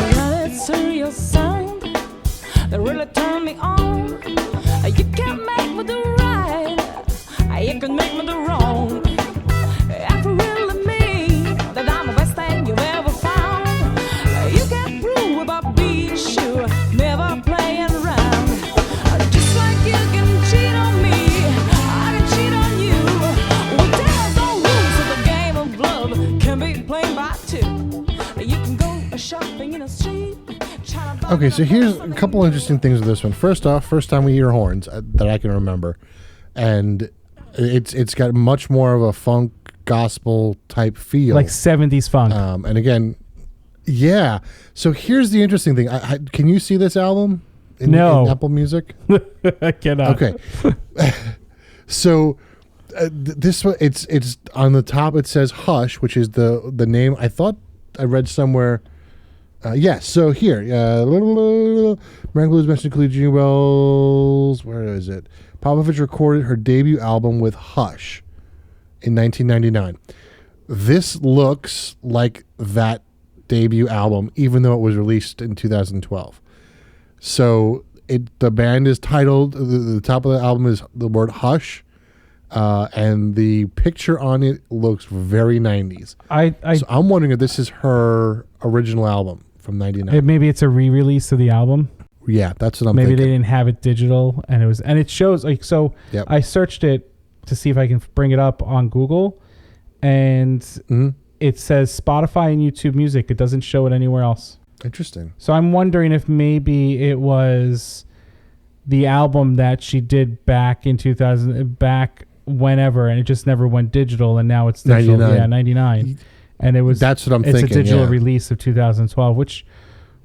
Yeah, it's a real sound that really turned me on. You can't make me do right, you can make me do wrong. If you really mean that I'm the best thing you've ever found, you can't prove about being sure, never playing around. Just like you can cheat on me, I can cheat on you. Well, there's no rules of the game of love can be played by two. You can go shopping in a street. Okay, so here's a couple interesting things with this one. First off, first time we hear horns that I can remember. And it's got much more of a funk gospel type feel, like 70s funk. And again, so here's the interesting thing. Can you see this album in Apple Music? I cannot. Okay. So this one, it's on the top. It says Hush, which is the name. I thought I read somewhere. Yes. So here, American Blues mentioned Collegiate Wells. Where is it? Popovic recorded her debut album with Hush in 1999. This looks like that debut album, even though it was released in 2012. So the band is titled, the top of the album is the word Hush, and the picture on it looks very 90s. So I'm wondering if this is her original album from 99. Maybe it's a re-release of the album. Yeah, that's what I'm Maybe thinking. they didn't have it digital, and it shows like so. Yep. I searched it to see if I can bring it up on Google, and it says Spotify and YouTube Music. It doesn't show it anywhere else. Interesting. So I'm wondering if maybe it was the album that she did back in 2000, back whenever, and it just never went digital, and now it's digital. 99. Yeah, 99. And it was. That's what I'm thinking. It's a digital release of 2012, which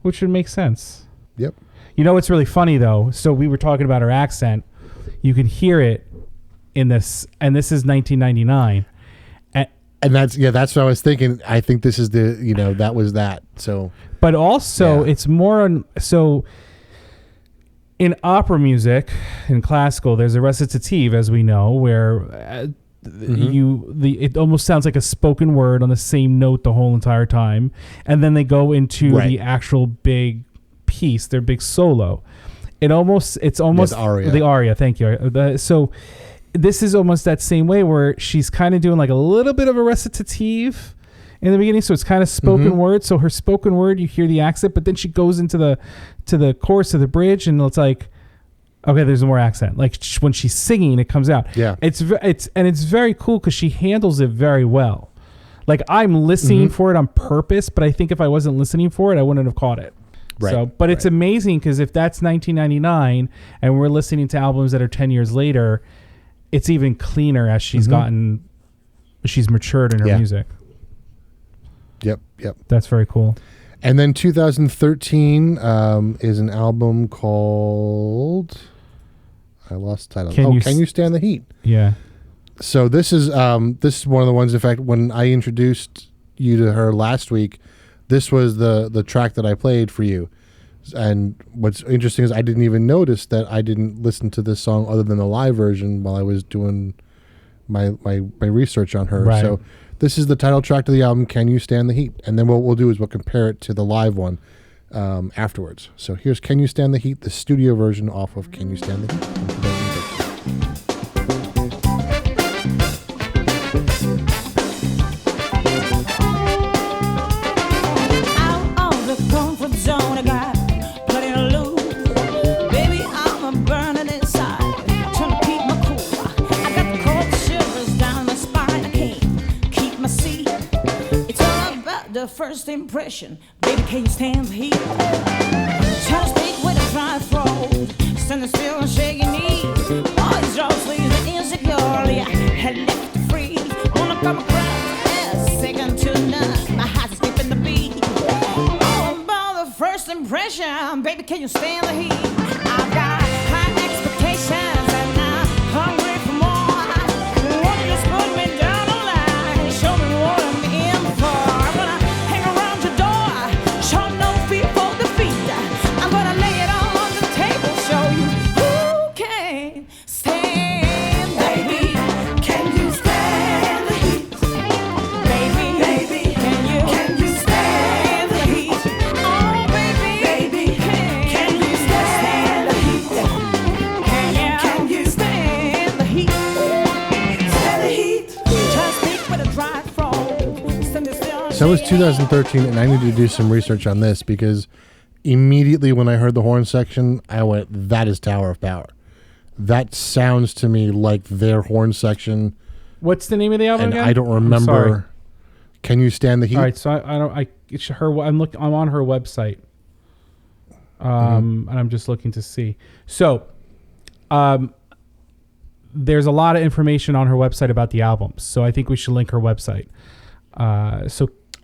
would make sense. Yep. You know what's really funny though? So we were talking about her accent. You can hear it in this, and this is 1999. And that's what I was thinking. I think this is that was that. So, but also it's more on, so in opera music, in classical, there's a recitative, as we know, where it almost sounds like a spoken word on the same note the whole entire time, and then they go into the actual big piece, their big solo. It's almost the aria. The aria. Thank you. So this is almost that same way where she's kind of doing like a little bit of a recitative in the beginning, so it's kind of spoken word. So her spoken word, you hear the accent, but then she goes into the chorus of the bridge, and it's like, okay, there's more accent. Like when she's singing, it comes out. Yeah, it's very cool because she handles it very well. Like I'm listening for it on purpose, but I think if I wasn't listening for it, I wouldn't have caught it. Right. So, but it's amazing because if that's 1999 and we're listening to albums that are 10 years later, it's even cleaner as she's she's matured in her music. Yep. That's very cool. And then 2013 is an album called, I lost the title. Can You Stand the Heat? Yeah. So this is one of the ones. In fact, when I introduced you to her last week, this was the track that I played for you. And what's interesting is I didn't even notice that I didn't listen to this song other than the live version while I was doing my research on her. Right. So this is the title track to the album, Can You Stand the Heat? And then what we'll do is we'll compare it to the live one afterwards. So here's Can You Stand the Heat, the studio version off of Can You Stand the Heat from 2013. First impression, baby, can you stand the heat? Try to speak with a dry throat, standing still and shaking knees. Boys, your sleeves are insecurely had left free. Wanna come across as second to none. My heart is skipping the beat. Oh, about the first impression, baby, can you stand the heat? I've got high expectations and I'm hungry for more. Won't you just put me down the line? Show me what I'm in for. So it was 2013, and I needed to do some research on this because immediately when I heard the horn section, I went, that is Tower of Power. That sounds to me like their horn section. What's the name of the album again? I don't remember. Can You Stand the Heat? All right, so I'm on her website. And I'm just looking to see. So, there's a lot of information on her website about the albums. So I think we should link her website.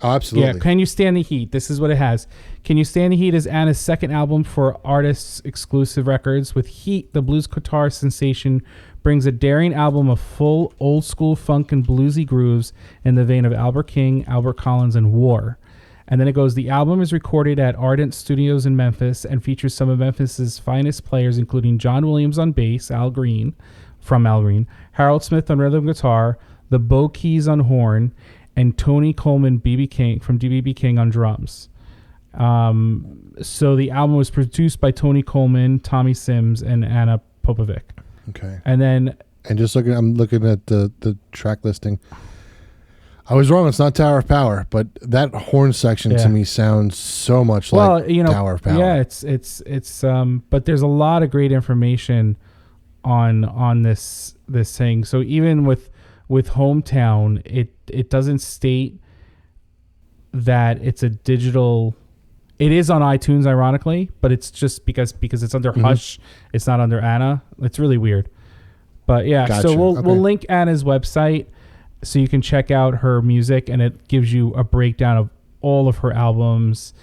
Absolutely. Yeah, Can You Stand the Heat? This is what it has. Can You Stand the Heat is Anna's second album for Artists Exclusive Records. With Heat, the blues guitar sensation brings a daring album of full old school funk and bluesy grooves in the vein of Albert King, Albert Collins, and War. And then it goes, the album is recorded at Ardent Studios in Memphis and features some of Memphis's finest players, including John Williams on bass, Al Green, Harold Smith on rhythm guitar, the Bo Keys on horn, and Tony Coleman BB King from BB King on drums. So the album was produced by Tony Coleman, Tommy Sims, and Ana Popovic. Okay. And then And I'm looking at the track listing. I was wrong. It's not Tower of Power, but that horn section to me sounds so much like Tower of Power. Yeah, it's but there's a lot of great information on this thing. So even with Hometown, it doesn't state that it's a digital. It is on iTunes, ironically, but it's just because it's under Hush. It's not under Ana. It's really weird. But yeah, Gotcha. So we'll link Ana's website so you can check out her music, and it gives you a breakdown of all of her albums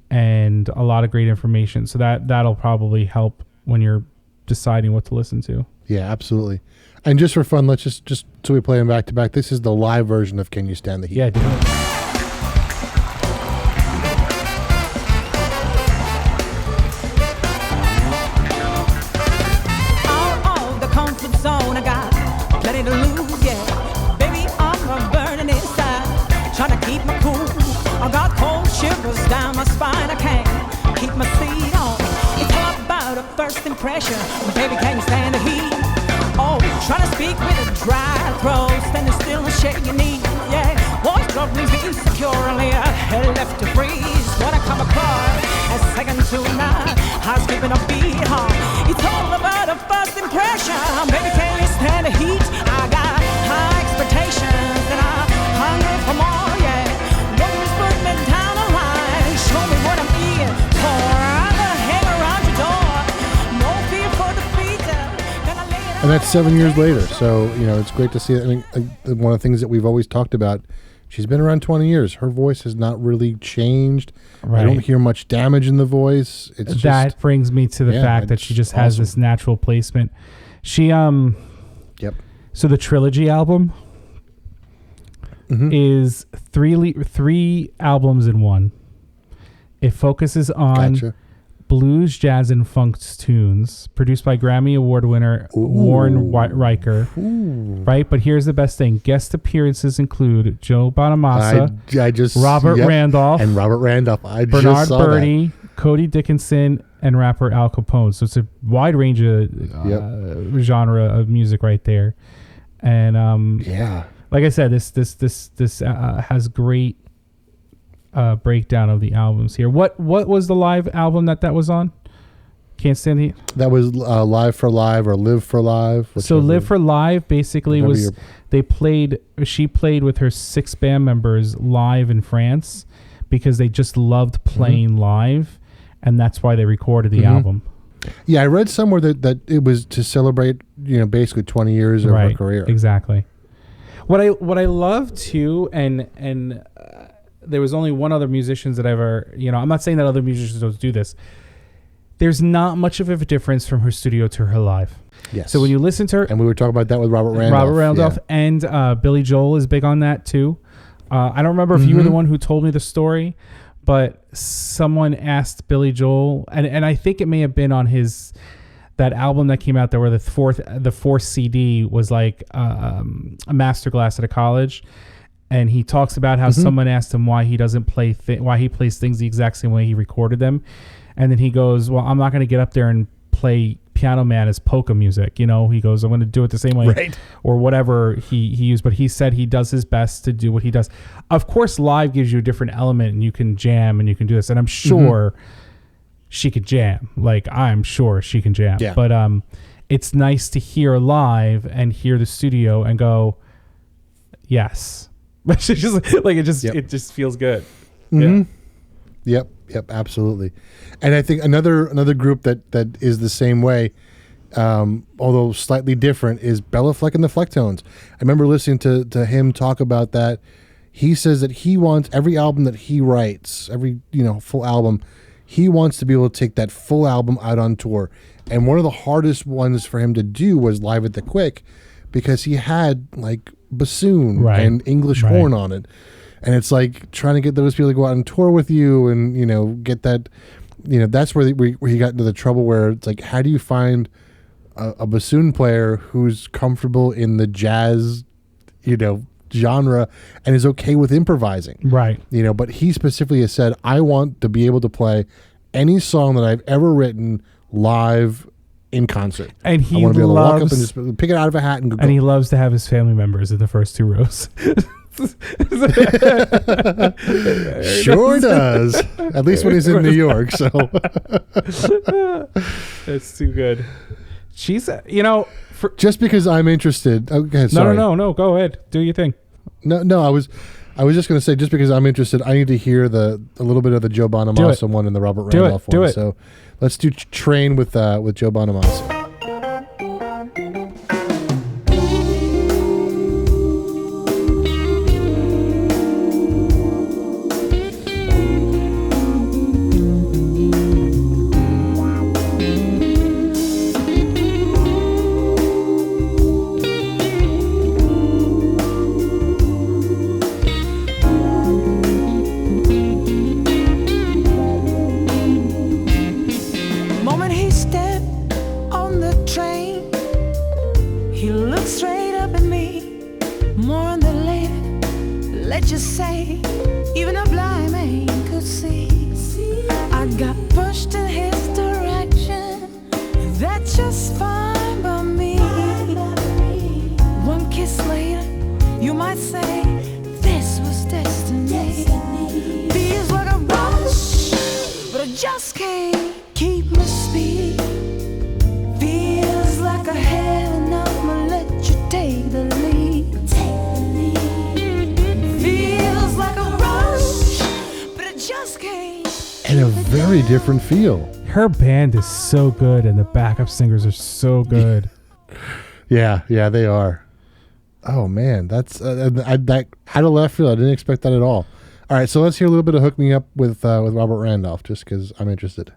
and a lot of great information. So that'll probably help when you're deciding what to listen to. Yeah, absolutely. And just for fun, let's just so we play them back to back. This is the live version of Can You Stand the Heat? Yeah, dude. To lose, yeah. Baby, I'm burning inside, trying to keep my cool. I got cold shivers down my spine. I can't keep my seat on. It's all about a first impression. Baby, can you stand the heat? Oh, trying to speak with a dry throat, standing still and shake your knees, yeah. Voice drop me securely, head left to freeze. When I come across a second to none, heart's keeping a beat, It's all about a first impression. Baby, can you stand the heat? I got high expectations and I'm hungry for more, yeah. Don't just put me down the line, show me what I'm eating for. I'll hang around your door, no fear for defeat. And that's 7 years later, so it's great to see it. I mean, one of the things that we've always talked about, she's been around 20 years. Her voice has not really changed. Right. I don't hear much damage in the voice. It's that brings me to the fact that she just has this natural placement. She Yep. So the Trilogy album is three albums in one. It focuses on blues, jazz, and funk tunes, produced by Grammy Award winner Warren Riker. Right, but here's the best thing: guest appearances include Joe Bonamassa, Robert Randolph, and Robert Randolph. Bernard Bernie, Cody Dickinson, and rapper Al Capone. So it's a wide range of genre of music right there. And like I said, this has great breakdown of the albums here. What was the live album that was on? Can't Stand the Heat? That was Live for Live or Live for Live. So Live for Live basically was she played with her 6 band members live in France because they just loved playing live, and that's why they recorded the album. Yeah, I read somewhere that it was to celebrate, basically 20 years of her career. Exactly. What I love too, and there was only one other musician that ever, I'm not saying that other musicians don't do this. There's not much of a difference from her studio to her live. Yes. So when you listen to her, and we were talking about that with Robert Randolph. And Billy Joel is big on that too. I don't remember if you were the one who told me the story, but someone asked Billy Joel, and I think it may have been on that album that came out there where the fourth CD was like a masterclass at a college. And he talks about how someone asked him why he doesn't play, why he plays things the exact same way he recorded them. And then he goes, well, I'm not going to get up there and play Piano Man as polka music. He goes, I'm going to do it the same way or whatever he used. But he said he does his best to do what he does. Of course, live gives you a different element and you can jam and you can do this. And I'm sure she could jam. I'm sure she can jam. Yeah. But it's nice to hear live and hear the studio and go, yes. It just feels good. Yep, absolutely. And I think another group that is the same way, although slightly different, is Bella Fleck and the Flecktones. I remember listening to him talk about that. He says that he wants every album that he writes, every full album, he wants to be able to take that full album out on tour. And one of the hardest ones for him to do was Live at the Quick, because he had bassoon and English horn on it. And it's trying to get those people to go out and tour with you and, get that, that's where he got into the trouble where it's how do you find a bassoon player who's comfortable in the jazz, genre and is okay with improvising. Right. But he specifically has said, I want to be able to play any song that I've ever written live in concert. And he I want to be able to walk up and loves, just pick it out of a hat and go. and he loves to have his family members in the first two rows. Sure does. At least when he's in New York. So It's too good. She's, you know, just because I'm interested. Okay, sorry. No. Go ahead. Do your thing. No. I was just going to say, just because I'm interested, I need to hear a little bit of the Joe Bonamassa one and the Robert Randolph one. Do it. So let's do Train with Joe Bonamassa. Different feel. Her band is so good, and the backup singers are so good. Yeah, they are. Oh man, that's that out of left field. I didn't expect that at all. All right, so let's hear a little bit of "Hook Me Up" with Robert Randolph, just because I'm interested.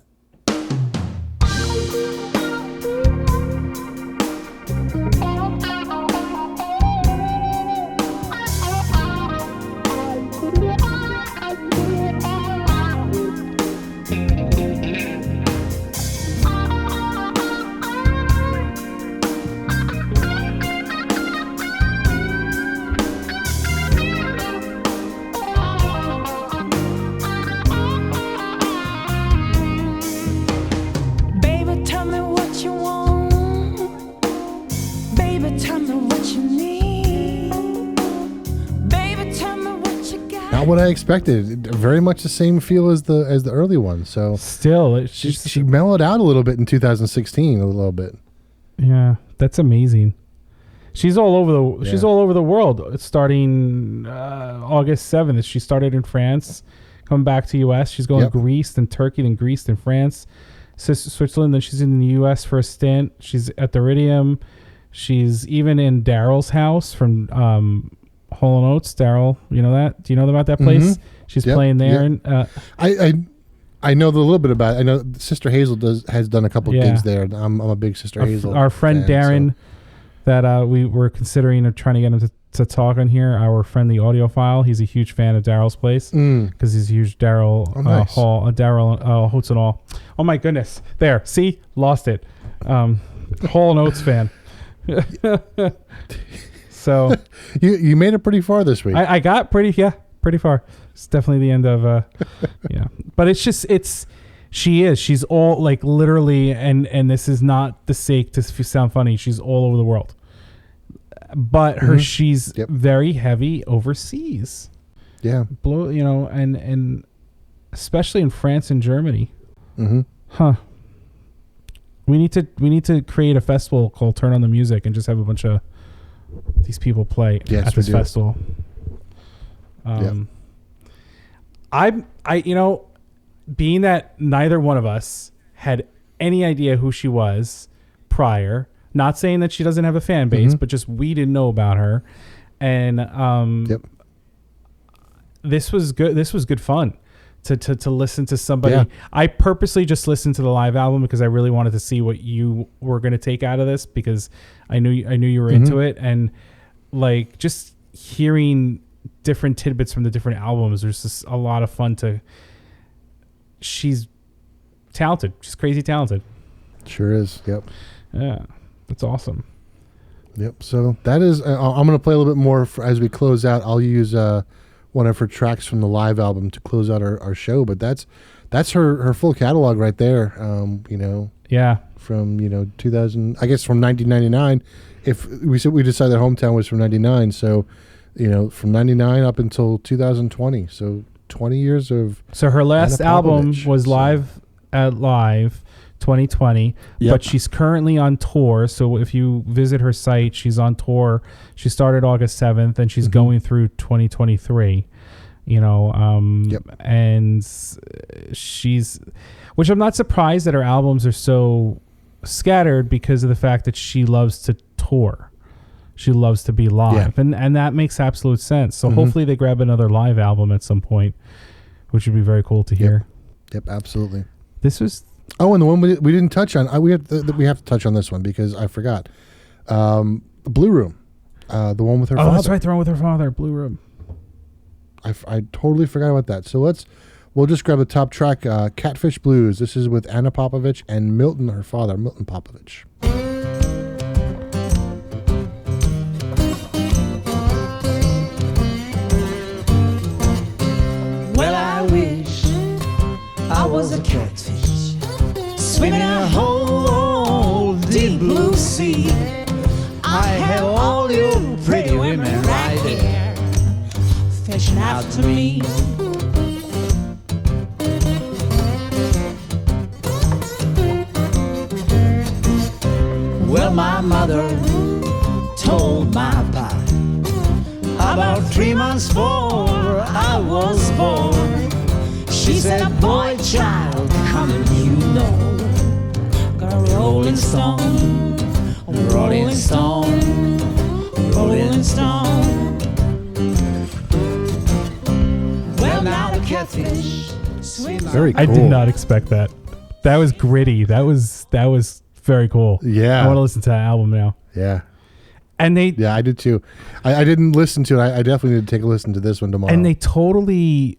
What I expected, very much the same feel as the early one. So still, she mellowed out a little bit in 2016, a little bit. Yeah, that's amazing. She's all over the world. It's starting August 7th. She started in France, coming back to US. She's going to Greece, then Turkey, then Greece, then France, Switzerland. Then she's in the US for a stint. She's at the Iridium. She's even in Daryl's house from Hall & Oates. Daryl, you know that? Do you know about that place? Mm-hmm. She's playing there. And I know a little bit about it. I know Sister Hazel has done a couple gigs there. I'm a big Sister Hazel. Our friend fan, Darren, that we were considering trying to get him to talk on here. Our friend, the audiophile, he's a huge fan of Daryl's place because he's a huge Daryl Hall, Daryl Oates and all. Oh my goodness! There, see, lost it. Hall & Oates fan. So you made it pretty far this week. I got pretty far. It's definitely the end of but she's all like literally, and this is not the sake to sound funny. She's all over the world, but she's very heavy overseas. Yeah, and especially in France and Germany. Mm-hmm. Huh. We need to create a festival called Turn on the Music and just have a bunch of these people play at this festival. Being that neither one of us had any idea who she was prior, not saying that she doesn't have a fan base, but just we didn't know about her. And this was good. This was good fun to listen to somebody. Yeah. I purposely just listened to the live album because I really wanted to see what you were going to take out of this, because I knew you were into it, and like just hearing different tidbits from the different albums. There's just a lot of fun she's talented. She's crazy talented. Sure is. Yep. Yeah. That's awesome. Yep. So that is, I'm going to play a little bit more as we close out. I'll use one of her tracks from the live album to close out our show. But that's her full catalog right there. Yeah. From 2000, I guess from 1999. If we decided that Hometown was from 99, so from 99 up until 2020. So 20 years of. So her last Ana album Popovic, was Live 2020, Yep. but she's currently on tour. So if you visit her site, she's on tour. She started August 7th and she's going through 2023, Yep. and which I'm not surprised that her albums are so scattered because of the fact that she loves to tour. She loves to be live, and that makes absolute sense. So hopefully they grab another live album at some point, which would be very cool to hear. Yep, absolutely. This was and the one we didn't touch on. We have to touch on this one because I forgot. The Blue Room, the one with her father. Oh, that's right, the one with her father, Blue Room. I totally forgot about that. So we'll just grab the top track, Catfish Blues. This is with Ana Popovic and Milton, her father, Milton Popovic. Well, I wish I was a catfish swimming in a whole deep blue sea. I have all you pretty women right there fishing out to me. Well, my mother told my pa about 3 months before I was born. She said, boy, child, coming, got a rolling stone, rolling stone, rolling stone. Well, now the catfish swims. Very cool. I did not expect that. That was gritty. That was very cool. Yeah. I want to listen to that album now. Yeah. And I did too. I didn't listen to it. I definitely need to take a listen to this one tomorrow. And they totally,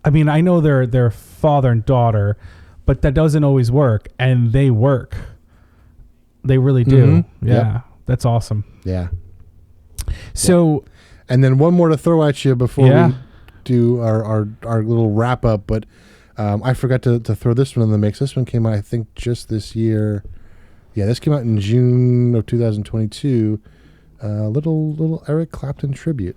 I mean, I know they're father and daughter, but that doesn't always work. And they work. They really do. Mm-hmm. Yeah. Yep. That's awesome. Yeah. So. And then one more to throw at you before we do our little wrap up. But I forgot to throw this one in the mix. This one came out, I think, just this year. Yeah, this came out in June of 2022. Little Eric Clapton tribute.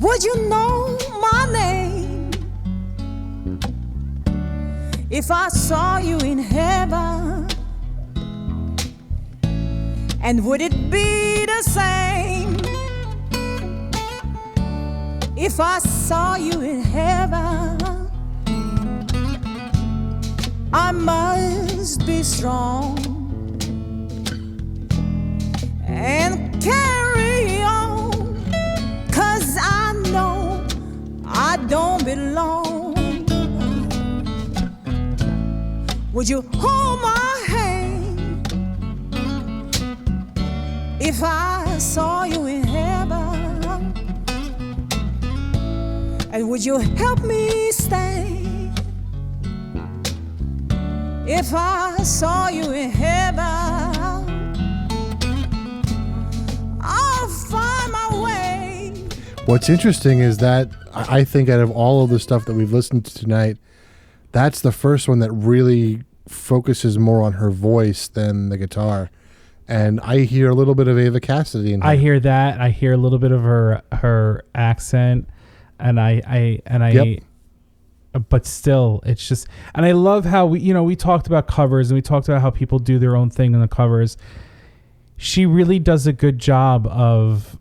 Would you know my name if I saw you in heaven? And would it be the same if I saw you in heaven? I must be strong and carry on, 'cause I know I don't belong. Would you hold my hand if I saw you in heaven? And would you help me stay if I saw you in heaven? I'll find my way. What's interesting is that I think out of all of the stuff that we've listened to tonight, that's the first one that really focuses more on her voice than the guitar. And I hear a little bit of Ava Cassidy in her. I hear that. I hear a little bit of her accent. And but still, it's just, and I love how we talked about covers and we talked about how people do their own thing in the covers. She really does a good job of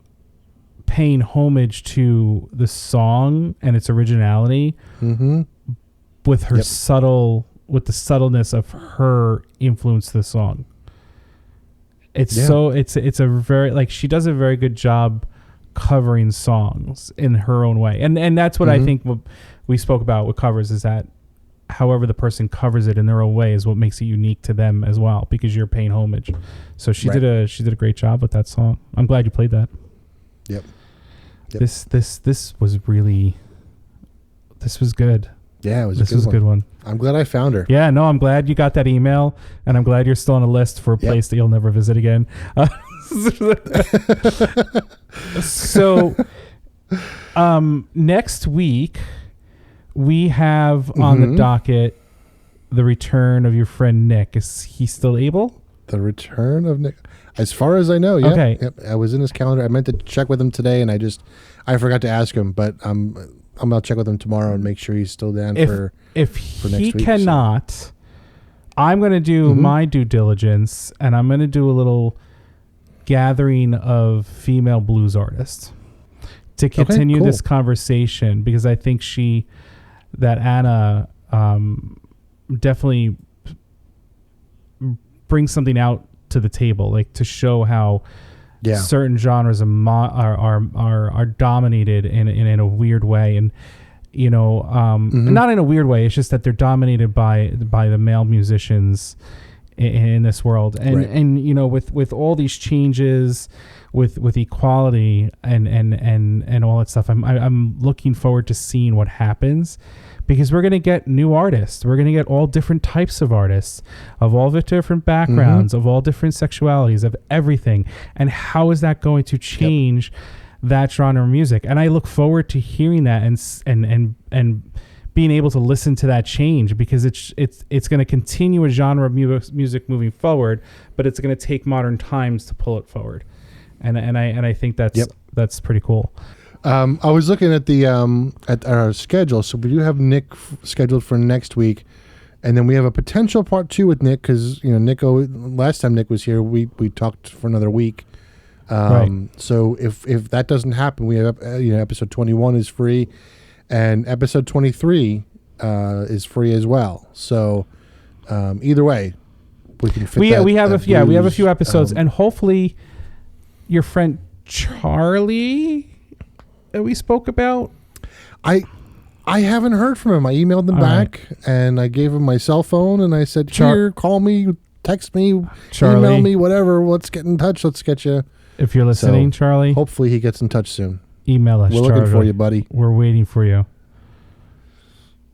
paying homage to the song and its originality with her with the subtleness of her influence to the song. It's it's a very, like, she does a very good job covering songs in her own way, and that's what I think what we spoke about with covers is that however the person covers it in their own way is what makes it unique to them as well, because you're paying homage. So she did a great job with that song. I'm glad you played that. This was really, this was good. Yeah, it was This was a good one. I'm glad I found her. Yeah, no, I'm glad you got that email, and I'm glad you're still on a list for a place that you'll never visit again. So, next week we have on the docket the return of your friend Nick. Is he still able? The return of Nick, as far as I know. Yeah. Okay. Yep. I was in his calendar. I meant to check with him today, and I forgot to ask him. But I'm gonna check with him tomorrow and make sure he's still down for if next he week, cannot. I'm gonna do my due diligence, and I'm gonna do a little gathering of female blues artists to continue this conversation, because I think that Ana definitely brings something out to the table, like to show how certain genres are dominated in a weird way, and not in a weird way. It's just that they're dominated by the male musicians in this world, and with all these changes, with equality and all that stuff, I'm looking forward to seeing what happens, because we're going to get new artists. We're going to get all different types of artists, of all the different backgrounds, of all different sexualities, of everything. And how is that going to change that genre of music? And I look forward to hearing that and being able to listen to that change, because it's going to continue a genre of music moving forward, but it's going to take modern times to pull it forward. And I think that's pretty cool. I was looking at at our schedule, so we do have Nick scheduled for next week, and then we have a potential part 2 with Nick, because last time Nick was here, we talked for another week. So if that doesn't happen, we have episode 21 is free, and episode 23 is free as well. So either way, we can fit. We have a few episodes, and hopefully your friend Charlie that we spoke about. I haven't heard from him. I emailed him back, and I gave him my cell phone, and I said, "Here, call me, text me, Charlie, email me, whatever. Let's get in touch. Let's get you." If you're listening, Charlie, hopefully he gets in touch soon. Email us. We're looking for you, buddy. We're waiting for you.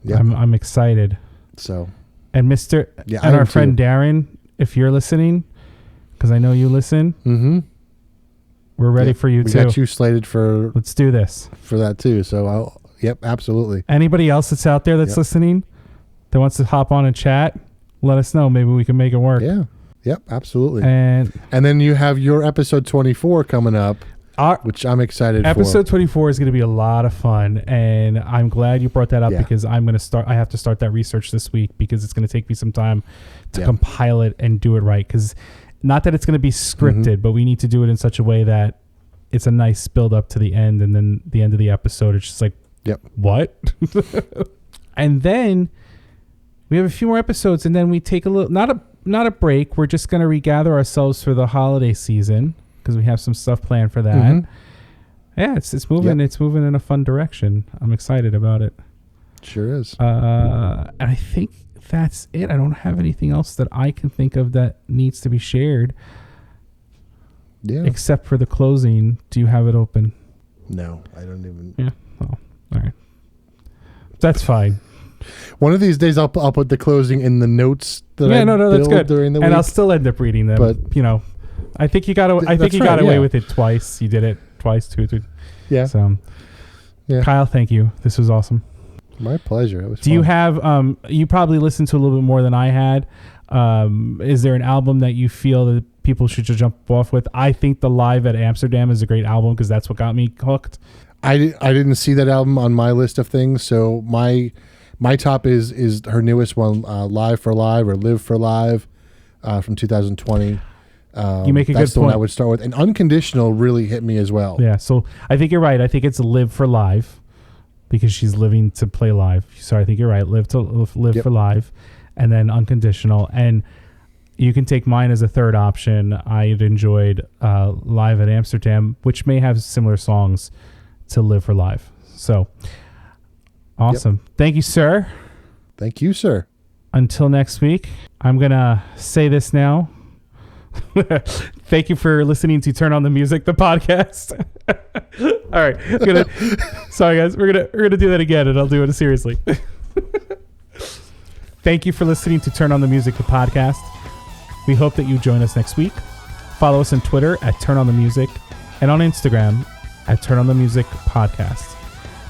Yeah, I'm excited. So, and our friend Darren, if you're listening, because I know you listen. We're ready for you too. We got you slated for. Let's do this for that too. So absolutely. Anybody else that's out there that's listening that wants to hop on and chat, let us know. Maybe we can make it work. Yeah. Yep. Absolutely. And then you have your episode 24 coming up, which I'm excited for. Episode 24 is going to be a lot of fun, and I'm glad you brought that up, because I have to start that research this week, because it's going to take me some time to compile it and do it right, because not that it's going to be scripted, but we need to do it in such a way that it's a nice build up to the end, and then the end of the episode, it's just like, what? And then we have a few more episodes, and then we take a little, not a break. We're just going to regather ourselves for the holiday season, because we have some stuff planned for that. Yeah, it's moving. It's moving in a fun direction. I'm excited about it. Sure is. And I think that's it. I don't have anything else that I can think of that needs to be shared. Yeah. Except for the closing. Do you have it open? No, I don't even. Yeah. Oh, all right. That's fine. One of these days, I'll put the closing in the notes that that's good. During the week. And I'll still end up reading them. But I think you got away with it twice. You did it twice, too. Yeah. So, Kyle, thank you. This was awesome. My pleasure. It was fun. You have you probably listened to a little bit more than I had. Is there an album that you feel that people should just jump off with? I think the Live at Amsterdam is a great album, because that's what got me hooked. I didn't see that album on my list of things, so my top is her newest one, Live for Live, or Live for Live, from 2020. You make a good point. That's the one I would start with. And Unconditional really hit me as well. Yeah, so I think you're right. I think it's Live for Live, because she's living to play live. So I think you're right. Live for Live, and then Unconditional. And you can take mine as a third option. I had enjoyed Live at Amsterdam, which may have similar songs to Live for Live. So awesome. Thank you, sir. Thank you, sir. Until next week, I'm going to say this now. Thank you for listening to Turn on the Music, the podcast. All right. Sorry, guys. We're gonna do that again, and I'll do it seriously. Thank you for listening to Turn on the Music, the podcast. We hope that you join us next week. Follow us on Twitter at Turn on the Music and on Instagram at Turn on the Music Podcast.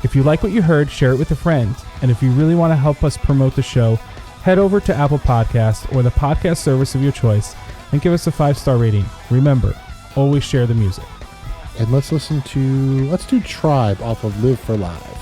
If you like what you heard, share it with a friend. And if you really want to help us promote the show, head over to Apple Podcasts or the podcast service of your choice and give us a 5-star rating. Remember, always share the music. And let's do Tribe off of Live for Live.